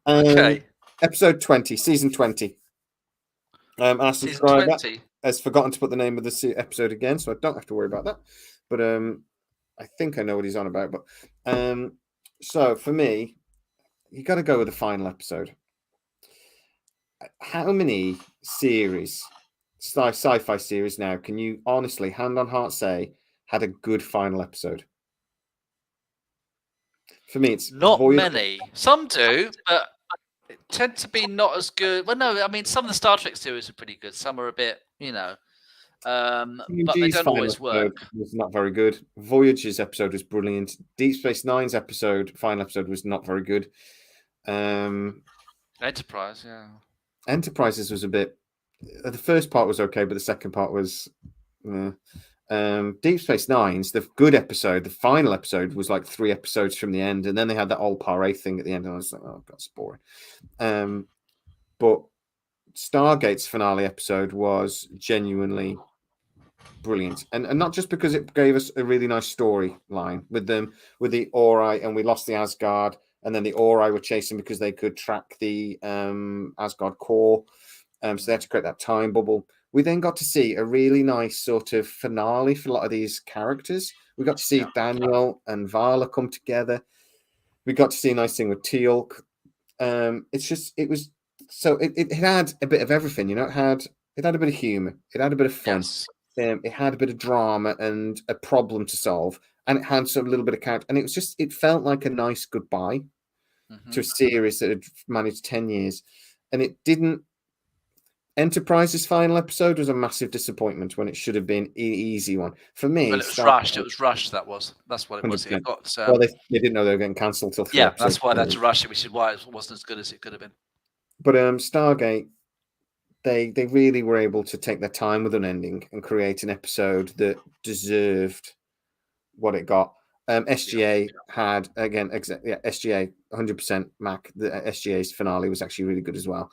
Okay. Episode 20, season 20. Our subscriber has forgotten to put the name of the episode again, so I don't have to worry about that. But I think I know what he's on about. But So for me, you got to go with the final episode. How many series, sci-fi series now, can you honestly, hand on heart, say had a good final episode? For me, it's Not Voyager. many. Some do, but tend to be not as good. Well, no, I mean some of the Star Trek series are pretty good. Some are a bit, but they TNG's don't final always work. episode was not very good. Voyager's episode was brilliant. Deep Space Nine's final episode was not very good. Enterprise, yeah. Enterprises was a bit. The first part was okay, but the second part was. Deep Space Nine's the good episode. The final episode was like 3 episodes from the end, and then they had that old parade thing at the end, and I was like, "Oh, that's boring." But Stargate's finale episode was genuinely brilliant, and not just because it gave us a really nice storyline with the Ori, and we lost the Asgard, and then the Ori were chasing because they could track the Asgard core, so they had to create that time bubble. We then got to see a really nice sort of finale for a lot of these characters. We got to see Daniel and Vala come together. We got to see a nice thing with Teal'c. It had a bit of everything, It had a bit of humor, it had a bit of fun, Yes. it had a bit of drama and a problem to solve, and it had a little bit of character, and it felt like a nice goodbye to a series that had managed 10 years, and it didn't. Enterprise's final episode was a massive disappointment when it should have been an easy one for me. Well, it was rushed. It was rushed. That's what it was. 100%. It got. Well, they didn't know they were getting cancelled till 3 Yeah, episodes. that's why they had to rush it, which is why it wasn't as good as it could have been. But Stargate, they really were able to take their time with an ending and create an episode that deserved what it got. SGA had again, SGA 100% Mac. The SGA's finale was actually really good as well.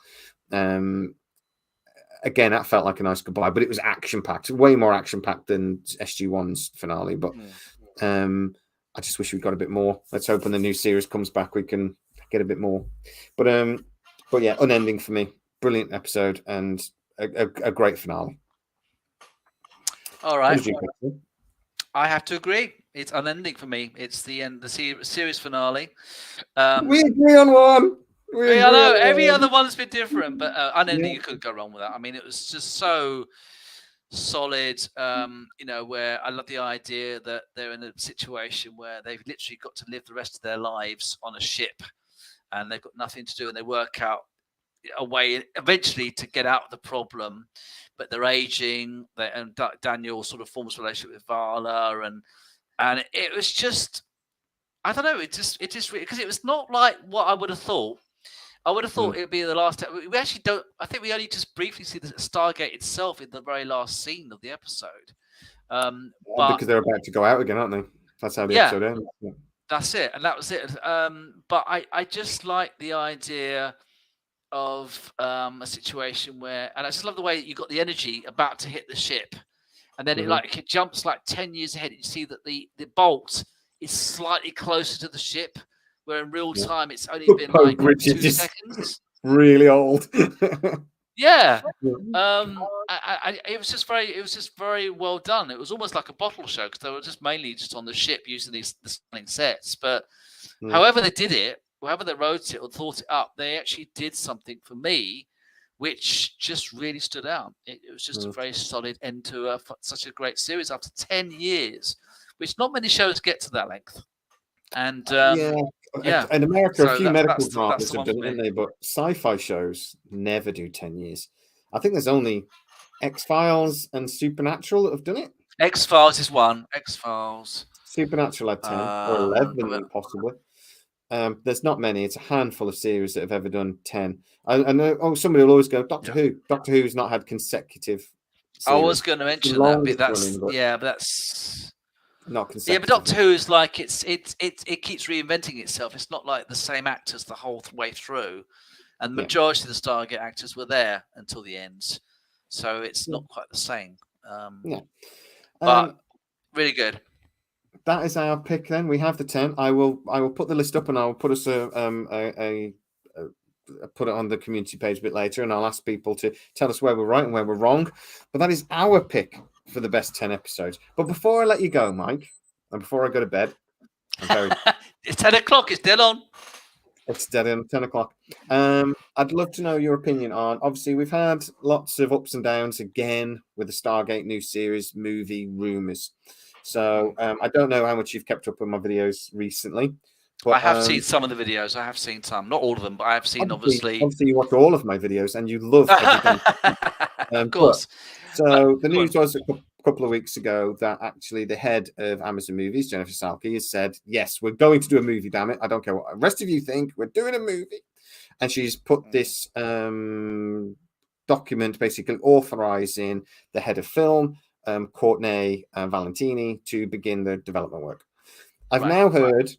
Again, that felt like a nice goodbye, but it was action packed, way more action packed than SG1's finale. But I just wish we got a bit more. Let's hope when the new series comes back, we can get a bit more. But yeah, unending for me. Brilliant episode and a great finale. All right. I have to agree. It's unending for me. It's the end, the series finale. We agree on one. I know every other one's been different, but unending, you couldn't go wrong with that. I mean, it was just so solid. Where I love the idea that they're in a situation where they've literally got to live the rest of their lives on a ship, and they've got nothing to do, and they work out a way eventually to get out of the problem, but they're aging. And Daniel sort of forms a relationship with Vala, and it was just, I don't know, it just because it was not like what I would have thought. I would have thought it would be the last. We actually don't. I think we only just briefly see the Stargate itself in the very last scene of the episode. Because they're about to go out again, aren't they? That's how the episode ends. Yeah. That's it, and that was it. But I just like the idea of a situation where, and I just love the way that you got the energy about to hit the ship, and then it jumps like 10 years ahead. You see that the bolt is slightly closer to the ship, where in real time it's only been like 2 seconds. Really old. Yeah. It was just very well done. It was almost like a bottle show because they were just mainly just on the ship using the stunning sets. But however they did it, however they wrote it or thought it up, they actually did something for me, which just really stood out. It was just a very solid end to such a great series after 10 years, which not many shows get to that length. And in America, a few medical dramas have done it, haven't they? But sci-fi shows never do 10 years. I think there's only X-Files and Supernatural that have done it. X-Files is one. X-Files. Supernatural had 10 or 11, possibly. There's not many. It's a handful of series that have ever done 10. I know. Somebody will always go, Doctor Who. Doctor Who's not had consecutive series. I was going to mention that, but that's not consecutive. Yeah, but Doctor Who is like it keeps reinventing itself. It's not like the same actors the whole way through, and the majority of the Stargate actors were there until the end, so it's not quite the same. But really good. That is our pick. Then we have the 10. I will put the list up, and I will put us put it on the community page a bit later, and I'll ask people to tell us where we're right and where we're wrong. But that is our pick for the best 10 episodes. But before I let you go, Mike, and before I go to bed, It's 10 o'clock. It's dead on. It's dead on 10 o'clock. I'd love to know your opinion on. Obviously, we've had lots of ups and downs again with the Stargate new series movie rumors. So I don't know how much you've kept up with my videos recently, but I have seen some of the videos. I have seen some, not all of them, but I have seen obviously. Obviously, you watch all of my videos and you love everything. Of course. So the news was a couple of weeks ago that actually the head of Amazon Movies, Jennifer Salke, has said, yes, we're going to do a movie, damn it. I don't care what the rest of you think. We're doing a movie. And she's put this document basically authorizing the head of film, Courtney Valentini, to begin the development work. I've now heard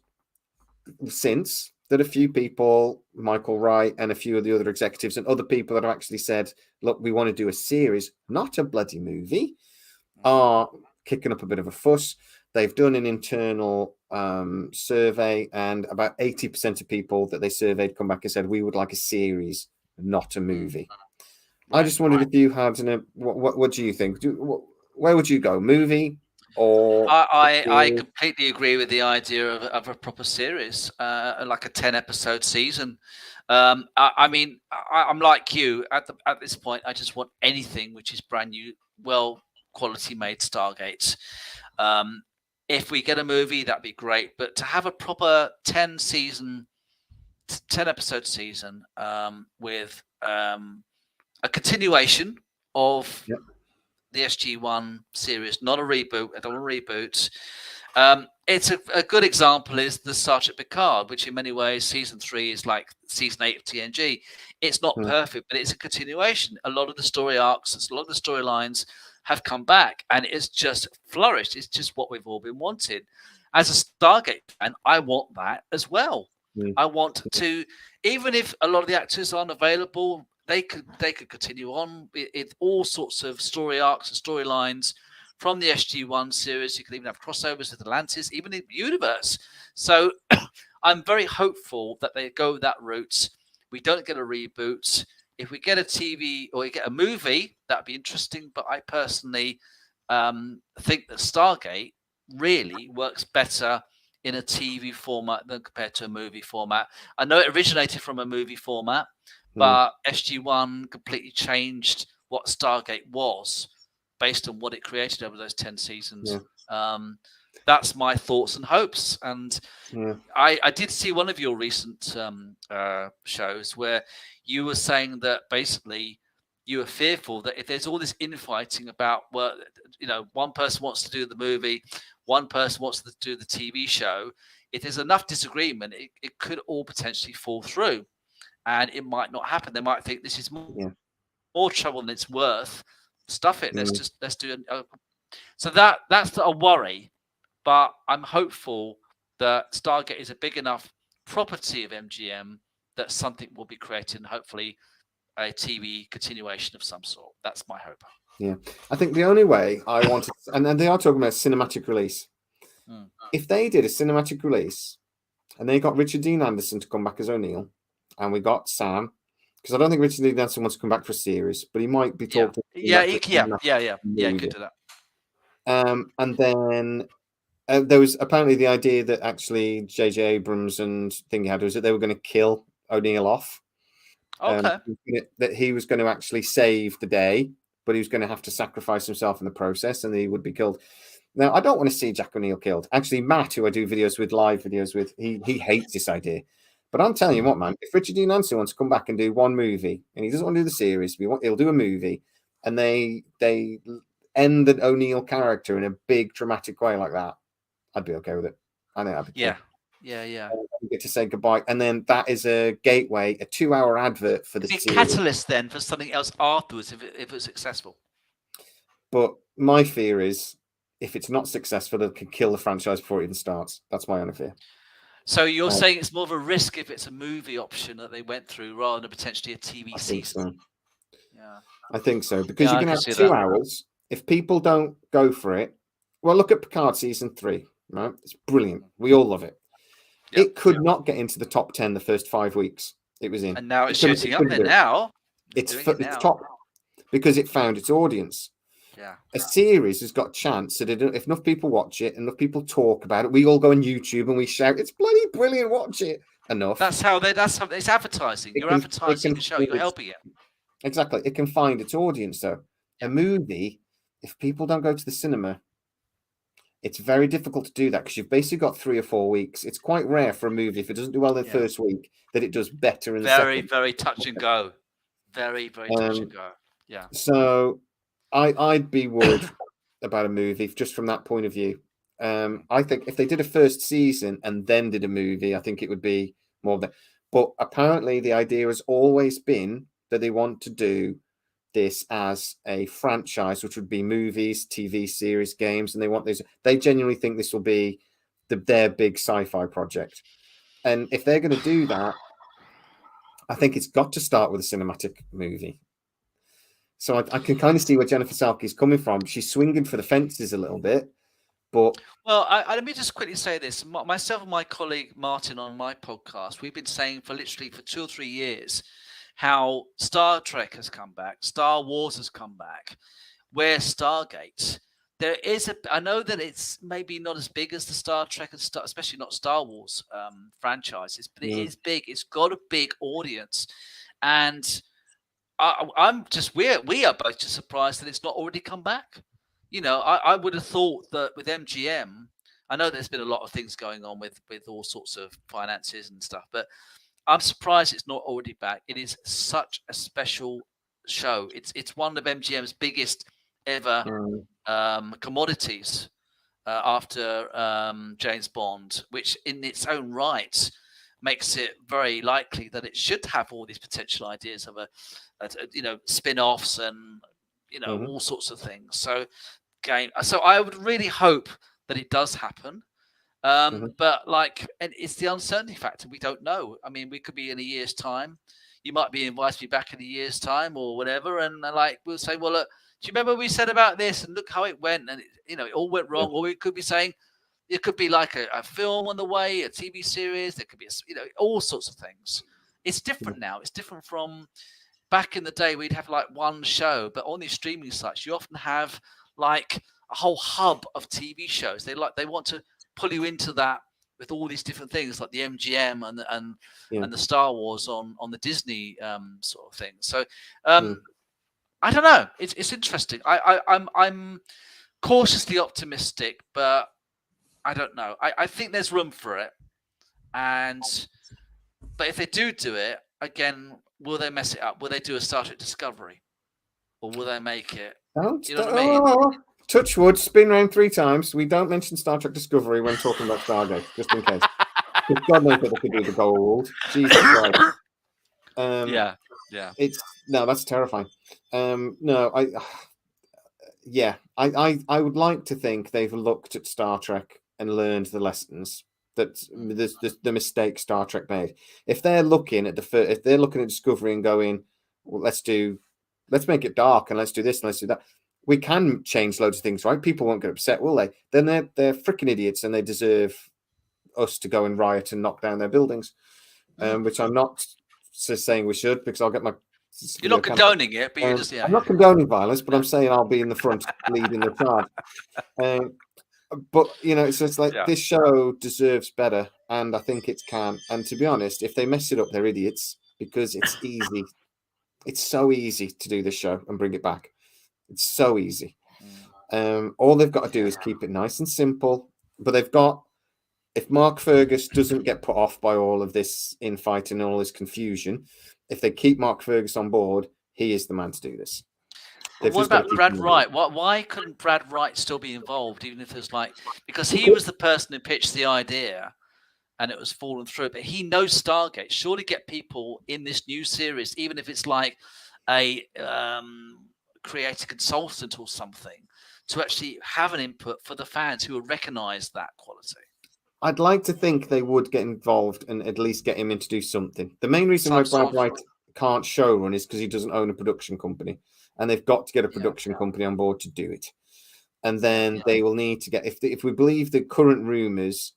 since that a few people, Michael Wright and a few of the other executives and other people that have actually said, look, we want to do a series, not a bloody movie, are kicking up a bit of a fuss. They've done an internal survey, and about 80% of people that they surveyed come back and said, we would like a series, not a movie. I just wondered if you had, what do you think? Where would you go, movie? Or I completely agree with the idea of a proper series, like a 10-episode season. I mean, I'm like you at this point. I just want anything which is brand new, well quality made Stargates. If we get a movie, that'd be great. But to have a proper 10-episode season with a continuation of the SG1 series, not a reboot. I don't want a reboot. It's a good example is the Star Trek Picard, which in many ways season 3 is like season 8 of TNG. It's not perfect, but it's a continuation. A lot of the story arcs, a lot of the storylines have come back, and it's just flourished. It's just what we've all been wanting. As a Stargate fan, I want that as well. I want to, even if a lot of the actors aren't available, they could continue on with all sorts of story arcs and storylines from the SG1 series. You could even have crossovers with Atlantis, even in the universe. So I'm very hopeful that they go that route. We don't get a reboot. If we get a TV or we get a movie, that'd be interesting. But I personally think that Stargate really works better in a TV format than compared to a movie format. I know it originated from a movie format, but SG1 completely changed what Stargate was based on what it created over those 10 seasons. That's my thoughts and hopes. And I did see one of your recent shows where you were saying that basically you were fearful that if there's all this infighting about, well, you know, one person wants to do the movie, one person wants to do the TV show, if there's enough disagreement, it could all potentially fall through. And it might not happen. They might think this is more trouble than it's worth. Stuff it. Let's do it. So that's a worry. But I'm hopeful that Stargate is a big enough property of MGM that something will be created, and hopefully a TV continuation of some sort. That's my hope. Yeah, I think the only way I wanted, and they are talking about cinematic release. If they did a cinematic release, and they got Richard Dean Anderson to come back as O'Neill, and we got Sam, because I don't think Richard Dean Anderson wants to come back for a series, but he might be talking. Yeah, he could do that. And then there was apparently the idea that actually J.J. Abrams and thing he had was that they were going to kill O'Neill off. That he was going to actually save the day, but he was going to have to sacrifice himself in the process, and he would be killed. Now, I don't want to see Jack O'Neill killed. Actually, Matt, who I do live videos with, he hates this idea. But I'm telling you what, man, if Richard Dean Anderson wants to come back and do one movie, and he doesn't want to do the series, he'll do a movie, and they end the O'Neill character in a big dramatic way like that, I'd be okay with it. I think that'd be cool. Yeah. You get to say goodbye, and then that is a gateway, a 2-hour advert for the series. Catalyst then for something else afterwards if it's successful. But my fear is, if it's not successful, it could kill the franchise before it even starts. That's my only fear. So you're saying it's more of a risk if it's a movie option that they went through rather than potentially a TV season? Yeah, I think so, because you can have 2 hours. If people don't go for it, well, look at Picard season 3. Right, it's brilliant. We all love it. It could not get into the top 10 the first 5 weeks it was in, and now it's shooting up there. Now it's top because it found its audience. Yeah. A series has got a chance that if enough people watch it, enough people talk about it, we all go on YouTube and we shout, "It's bloody brilliant! Watch it!" Enough. That's how it's advertising. You're advertising a show. You're helping it. Exactly. It can find its audience, though. Yeah. A movie, if people don't go to the cinema, it's very difficult to do that because you've basically got 3 or 4 weeks. It's quite rare for a movie, if it doesn't do well in the first week, that it does better in the second. Very touch and go. Very touch and go. Yeah. So I'd be worried about a movie just from that point of view. I think if they did a first season and then did a movie, I think it would be more of that. But apparently the idea has always been that they want to do this as a franchise, which would be movies, TV series, games, and they want this. They genuinely think this will be their big sci-fi project. And if they're going to do that, I think it's got to start with a cinematic movie. So I can kind of see where Jennifer Salke is coming from. She's swinging for the fences a little bit, but well, let me just quickly say this. Myself and my colleague Martin on my podcast, we've been saying for 2 or 3 years how Star Trek has come back, Star Wars has come back. Where's Stargate? There is I know that it's maybe not as big as the Star Trek and especially not Star Wars franchises, but it is big. It's got a big audience, and I'm just we are both just surprised that it's not already come back. You know, I would have thought that with MGM, I know there's been a lot of things going on with all sorts of finances and stuff, but I'm surprised it's not already back. It is such a special show. It's one of MGM's biggest ever commodities after James Bond, which in its own right makes it very likely that it should have all these potential ideas of a spin-offs and all sorts of things. So I would really hope that it does happen. But and it's the uncertainty factor. We don't know. I mean, we could be in a year's time. You might be inviting me back in a year's time or whatever, and we'll say, well, look, do you remember what we said about this? And look how it went, and it all went wrong. Or we could be saying it could be like a film on the way, a TV series. There could be all sorts of things. It's different now. It's different from back in the day. We'd have one show, but on these streaming sites, you often have a whole hub of TV shows. They want to pull you into that with all these different things like the MGM and the Star Wars on the Disney sort of thing. So I don't know. It's interesting. I'm cautiously optimistic, but I don't know. I think there's room for it, but if they do it again, will they mess it up? Will they do a Star Trek Discovery, or will they make it? You know what I mean? Touch wood, spin round 3 times. We don't mention Star Trek Discovery when talking about Stargate, just in case. God knows what they could do the gold. Jesus Christ. Yeah. That's terrifying. I would like to think they've looked at Star Trek and learned the lessons that the mistake Star Trek made. If they're looking at Discovery and going, well, let's make it dark and let's do this and let's do that. We can change loads of things, right? People won't get upset, will they? Then they're freaking idiots and they deserve us to go and riot and knock down their buildings, which I'm not saying we should, because I'll get my... You're not condoning it, but you're just... I'm not condoning violence, but I'm saying I'll be in the front leading the charge. But, it's just this show deserves better, and I think it can. And to be honest, if they mess it up, they're idiots, because it's easy. It's so easy to do this show and bring it back. It's so easy. All they've got to do is keep it nice and simple. But if Mark Fergus doesn't get put off by all of this infighting and all this confusion, if they keep Mark Fergus on board, he is the man to do this. What about Brad Wright? Why couldn't Brad Wright still be involved, even if there's because he was the person who pitched the idea and it was fallen through, but he knows Stargate. Surely get people in this new series, even if it's a creative consultant or something, to actually have an input for the fans who will recognize that quality. I'd like to think they would get involved and at least get him in to do something. The main reason why Brad Wright can't showrun is because he doesn't own a production company, and they've got to get a production company on board to do it. And then they will need to get, if we believe the current rumors,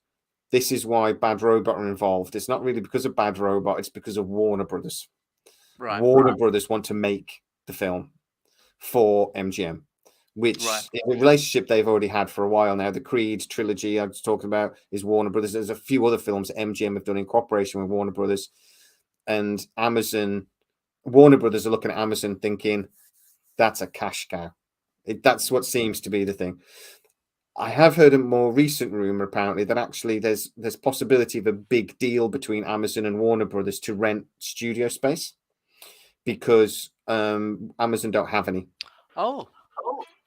this is why Bad Robot are involved. It's not really because of Bad Robot, it's because of Warner Brothers. Warner Brothers want to make the film for MGM. which Right. is a relationship they've already had for a while now. The Creed trilogy I was talking about is Warner Brothers. There's a few other films that MGM have done in cooperation with Warner Brothers, and Amazon. Warner Brothers are looking at Amazon thinking that's a cash cow. That's what seems to be the thing. I have heard a more recent rumor apparently that actually there's possibility of a big deal between Amazon and Warner Brothers to rent studio space because Amazon don't have any. Oh.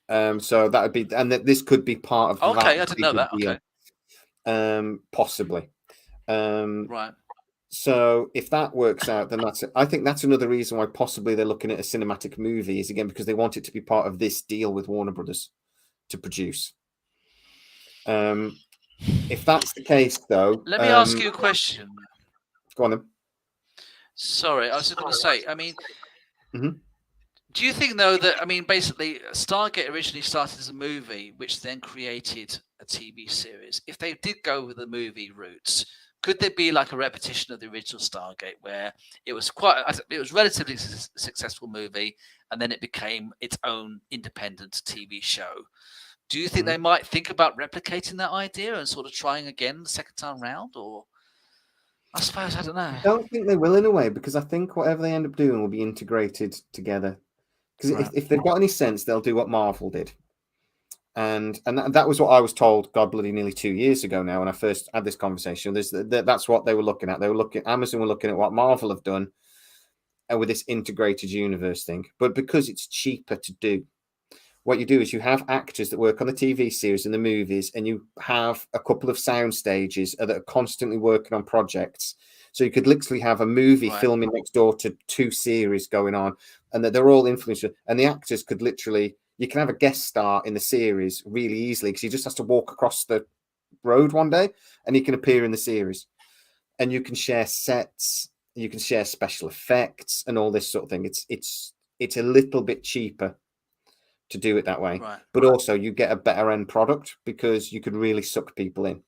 So that would be, and that this could be part of Okay, that I didn't know that. deal. Okay. Possibly. Right. So if that works out, then I think that's another reason why possibly they're looking at a cinematic movie is again because they want it to be part of this deal with Warner Brothers to produce. If that's the case, though, let me ask you a question. Go on then. Sorry, I was just going to say. I mean, Mhm. do you think though that basically Stargate originally started as a movie, which then created a TV series? If they did go with the movie routes, could there be like a repetition of the original Stargate, where it was relatively successful movie, and then it became its own independent TV show? Do you think they might think about replicating that idea and sort of trying again the second time round, or? I suppose, I don't know. I don't think they will in a way because I think whatever they end up doing will be integrated together. Because if they've got any sense, they'll do what Marvel did. And that was what I was told, God bloody nearly 2 years ago now, when I first had this conversation. That's what they were looking at. Amazon were looking at what Marvel have done with this integrated universe thing. But because it's cheaper to do, what you do is you have actors that work on the TV series and the movies, and you have a couple of sound stages that are constantly working on projects. So you could literally have a movie filming next door to 2 series going on, and that they're all influential. And the actors could literally, you can have a guest star in the series really easily because he just has to walk across the road one day and he can appear in the series. And you can share sets, you can share special effects and all this sort of thing. It's a little bit cheaper to do it that way, but also you get a better end product because you could really suck people in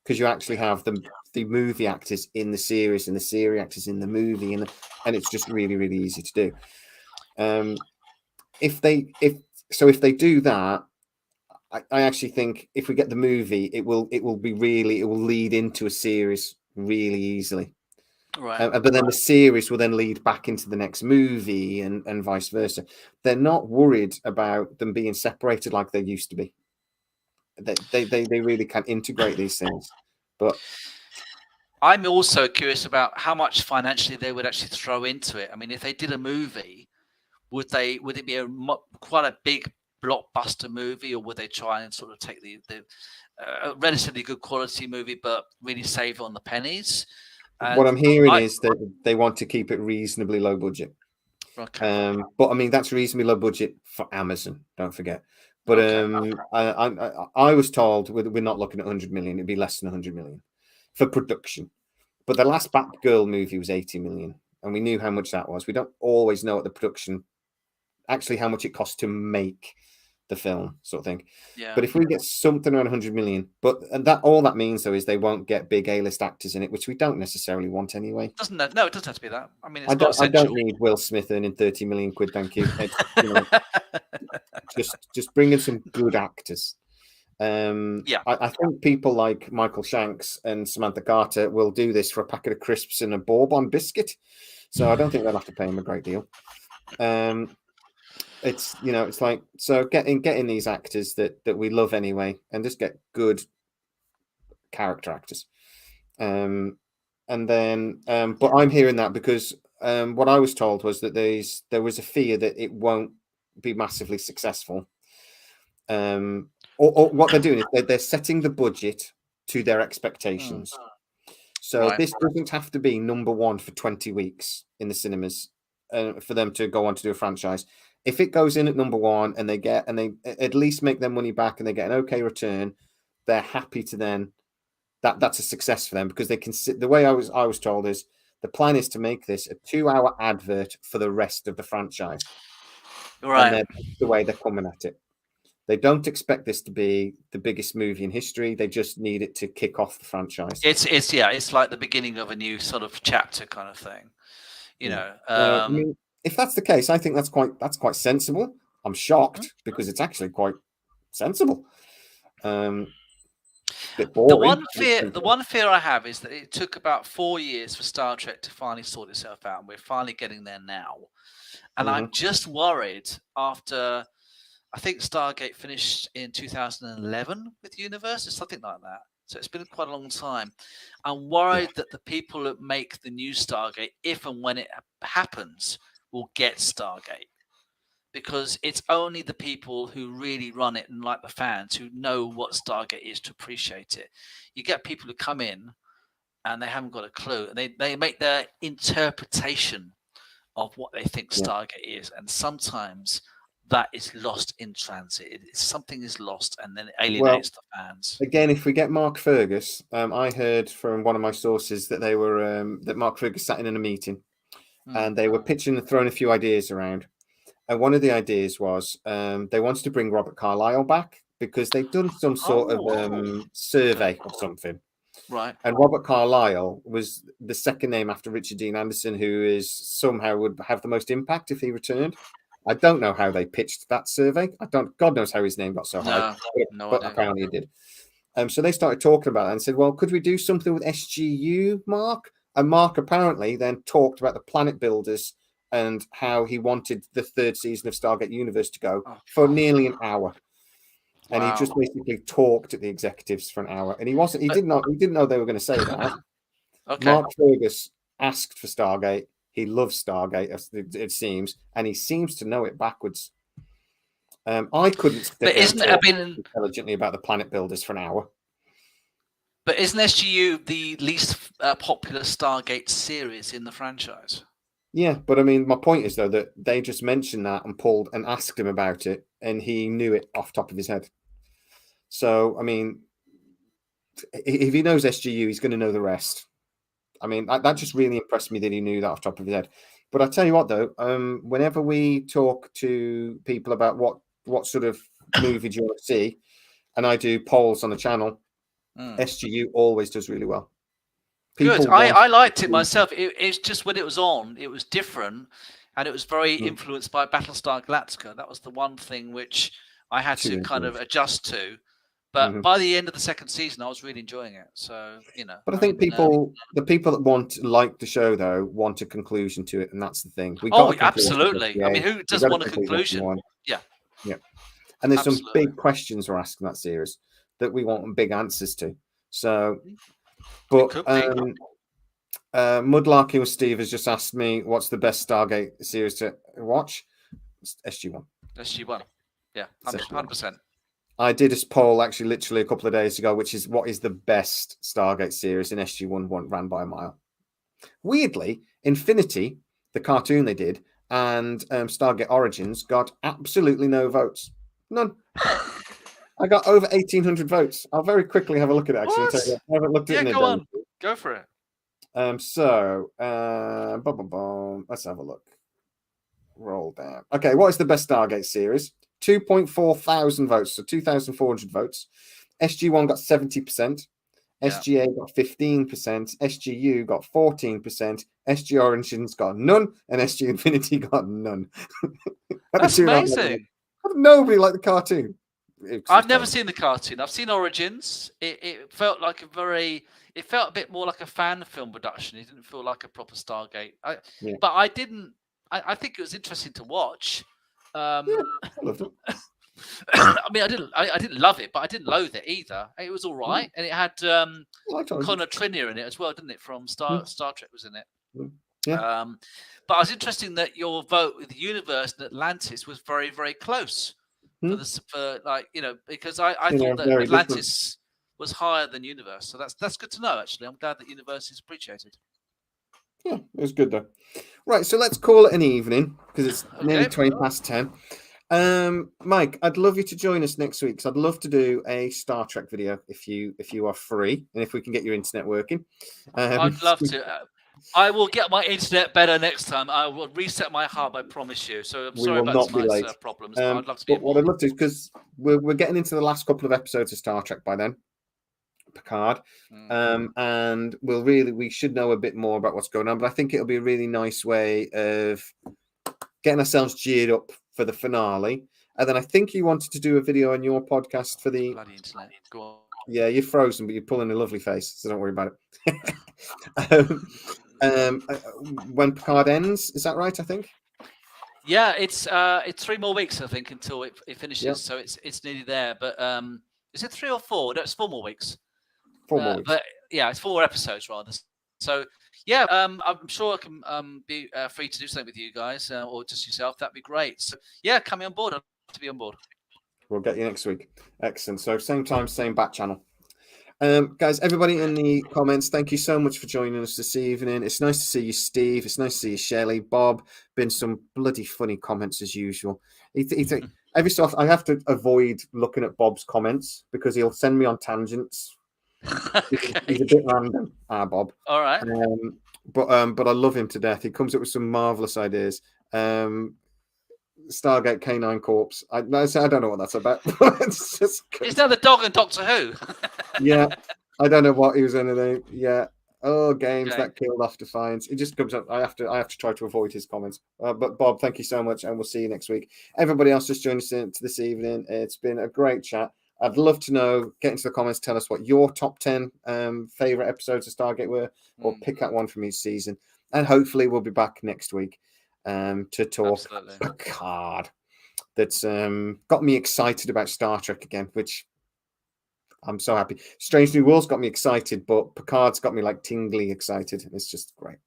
because you actually have the movie actors in the series and the series actors in the movie, and it's just really, really easy to do. If they do that, I actually think if we get the movie, it will lead into a series really easily. But then the series will then lead back into the next movie and vice versa. They're not worried about them being separated like they used to be. They really can integrate these things. But I'm also curious about how much financially they would actually throw into it. I mean, if they did a movie, would it be quite a big blockbuster movie, or would they try and sort of take the relatively good quality movie but really save on the pennies? What I'm hearing is that they want to keep it reasonably low budget. Okay. But I mean, that's reasonably low budget for Amazon, don't forget. But I was told we're not looking at 100 million. It'd be less than 100 million for production. But the last Batgirl movie was 80 million, and we knew how much that was. We don't always know what the production, actually how much it costs to make the film, sort of thing. Yeah. But if we get something around 100 million, and that all that means though is they won't get big A-list actors in it, which we don't necessarily want anyway. It doesn't have to be that. I mean, I don't need Will Smith earning 30 million quid. Thank you. Just bring in some good actors. I think people like Michael Shanks and Samantha Carter will do this for a packet of crisps and a bourbon biscuit. So I don't think they'll have to pay him a great deal. It's like, so getting these actors that we love anyway, and just get good character actors. And then but I'm hearing that because what I was told was that there was a fear that it won't be massively successful. Or what they're doing is they're setting the budget to their expectations. So this doesn't have to be number one for 20 weeks in the cinemas for them to go on to do a franchise. If it goes in at number one and they at least make their money back and they get an okay return, they're happy to then that's a success for them because they can the way I was told is the plan is to make this a 2-hour advert for the rest of the franchise. Right. And that's the way they're coming at it. They don't expect this to be the biggest movie in history. They just need it to kick off the franchise. It's like the beginning of a new sort of chapter kind of thing. I mean, if that's the case, I think that's quite sensible. I'm shocked because it's actually quite sensible. Bit boring. The one fear I have is that it took about 4 years for Star Trek to finally sort itself out, and we're finally getting there now. And I'm just worried after, I think Stargate finished in 2011 with Universe or something like that. So it's been quite a long time. I'm worried that the people that make the new Stargate, if and when it happens, will get Stargate. Because it's only the people who really run it and like the fans who know what Stargate is to appreciate it. You get people who come in and they haven't got a clue. They make their interpretation of what they think Stargate is. And sometimes that is lost in transit. Something is lost and then it alienates the fans. Again, if we get Mark Fergus, I heard from one of my sources that they were that Mark Fergus sat in a meeting and they were pitching and throwing a few ideas around. And one of the ideas was they wanted to bring Robert Carlyle back because they'd done some sort of survey or something. Right. And Robert Carlyle was the second name after Richard Dean Anderson, who is somehow would have the most impact if he returned. I don't know how they pitched that survey. God knows how his name got so high, but apparently it did. So they started talking about it and said, well, could we do something with SGU, Mark? And Mark apparently then talked about the Planet Builders and how he wanted the third season of Stargate Universe to go for nearly an hour. And he just basically talked at the executives for an hour. And he didn't know they were going to say that. Mark Fergus asked for Stargate. He loves Stargate, it seems, and he seems to know it backwards. I couldn't sit intelligently about the Planet Builders for an hour. But isn't SGU the least popular Stargate series in the franchise? Yeah, but I mean, my point is, though, that they just mentioned that and pulled and asked him about it, and he knew it off the top of his head. So, I mean, if he knows SGU, he's going to know the rest. I mean, that just really impressed me that he knew that off the top of his head. But I tell you what, though, whenever we talk to people about what sort of movie do you want to see, and I do polls on the channel, SGU always does really well. Good. I liked it myself. It's just when it was on, it was different, and it was very influenced by Battlestar Galactica. That was the one thing which I had to kind of adjust to. But by the end of the second season, I was really enjoying it. So, you know. But I think the people that like the show, though, want a conclusion to it, and that's the thing. We got absolutely. I mean, who doesn't want a conclusion? Yeah. And there's some big questions we're asking that series that we want big answers to. So, but Mudlarking with Steve has just asked me what's the best Stargate series to watch. It's SG1. SG1. Yeah, 100%. I did a poll actually literally a couple of days ago, which is what is the best Stargate series, in SG1 ran by a mile. Weirdly, Infinity, the cartoon they did, and Stargate Origins got absolutely no votes. None. I got over 1,800 votes. I'll very quickly have a look at it, actually. I haven't looked at it in a go on. Go for it. Let's have a look. Roll down. Okay, what is the best Stargate series? 2.4 thousand votes, so 2,400 votes. SG1 got 70%. SGA got 15%. SGU got 14%. SG Origins got none. And SG Infinity got none. That's amazing. Nobody liked the cartoon. I've never seen the cartoon. I've seen Origins. It felt like it felt a bit more like a fan film production. It didn't feel like a proper Stargate. But I didn't. I think it was interesting to watch. I loved it. I mean, I didn't love it, but I didn't loathe it either. It was all right, and it had Connor Trinneer in it as well, didn't it? From Star Trek was in it. Yeah. But it was interesting that your vote with the Universe and Atlantis was very, very close. Because I thought that Atlantis was higher than Universe, so that's good to know. Actually, I'm glad that Universe is appreciated. Yeah, it was good though. Right, so let's call it an evening because it's nearly 20 past 10. Mike, I'd love you to join us next week because I'd love to do a Star Trek video if you are free and if we can get your internet working. I'd love to. I will get my internet better next time. I will reset my hub, I promise you. So I'm sorry about tonight's problems. But I'd love to be what I'd love to, because we're getting into the last couple of episodes of Star Trek by then. Picard, and we should know a bit more about what's going on, but I think it'll be a really nice way of getting ourselves geared up for the finale, and then I think you wanted to do a video on your podcast for the bloody internet. Go on. Yeah, you're frozen, but you're pulling a lovely face, so don't worry about it. When Picard ends, is that right? I think. Yeah, it's 3 more weeks, I think, until it finishes. Yep. So it's nearly there. But is it 3 or 4? No, it's 4 more weeks. 4 more weeks. But yeah, it's 4 episodes rather. So yeah, I'm sure I can be free to do something with you guys or just yourself. That'd be great. So yeah, coming on board. I'd love to be on board. We'll get you next week. Excellent. So same time, same bat channel. Guys, everybody in the comments, thank you so much for joining us this evening. It's nice to see you, Steve. It's nice to see you, Shelley. Bob, been some bloody funny comments as usual. Every so often, I have to avoid looking at Bob's comments because he'll send me on tangents. Okay. He's a bit random, Bob. All right. But I love him to death. He comes up with some marvelous ideas. Stargate Canine Corps. I don't know what that's about. It's just Is that the dog in Doctor Who? Yeah, I don't know what he was anything. Yeah. Oh, games Okay. that killed off Defiance. It just comes up. I have to try to avoid his comments. But Bob, thank you so much, and we'll see you next week. Everybody else just joined us this evening. It's been a great chat. I'd love to know. Get into the comments. Tell us what your top 10 favorite episodes of Stargate were, or pick out one from each season. And hopefully, we'll be back next week to talk Picard. That's got me excited about Star Trek again, which I'm so happy. Strange New Worlds got me excited, but Picard's got me like tingly excited. It's just great.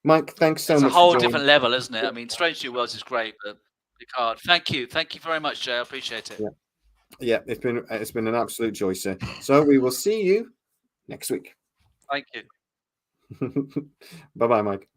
Mike, thanks so much. It's a whole different level, isn't it? I mean, Strange New Worlds is great, but Picard. Thank you very much, Jay. I appreciate it. Yeah, it's been an absolute joy, sir. So we will see you next week. Thank you. Bye-bye, Mike.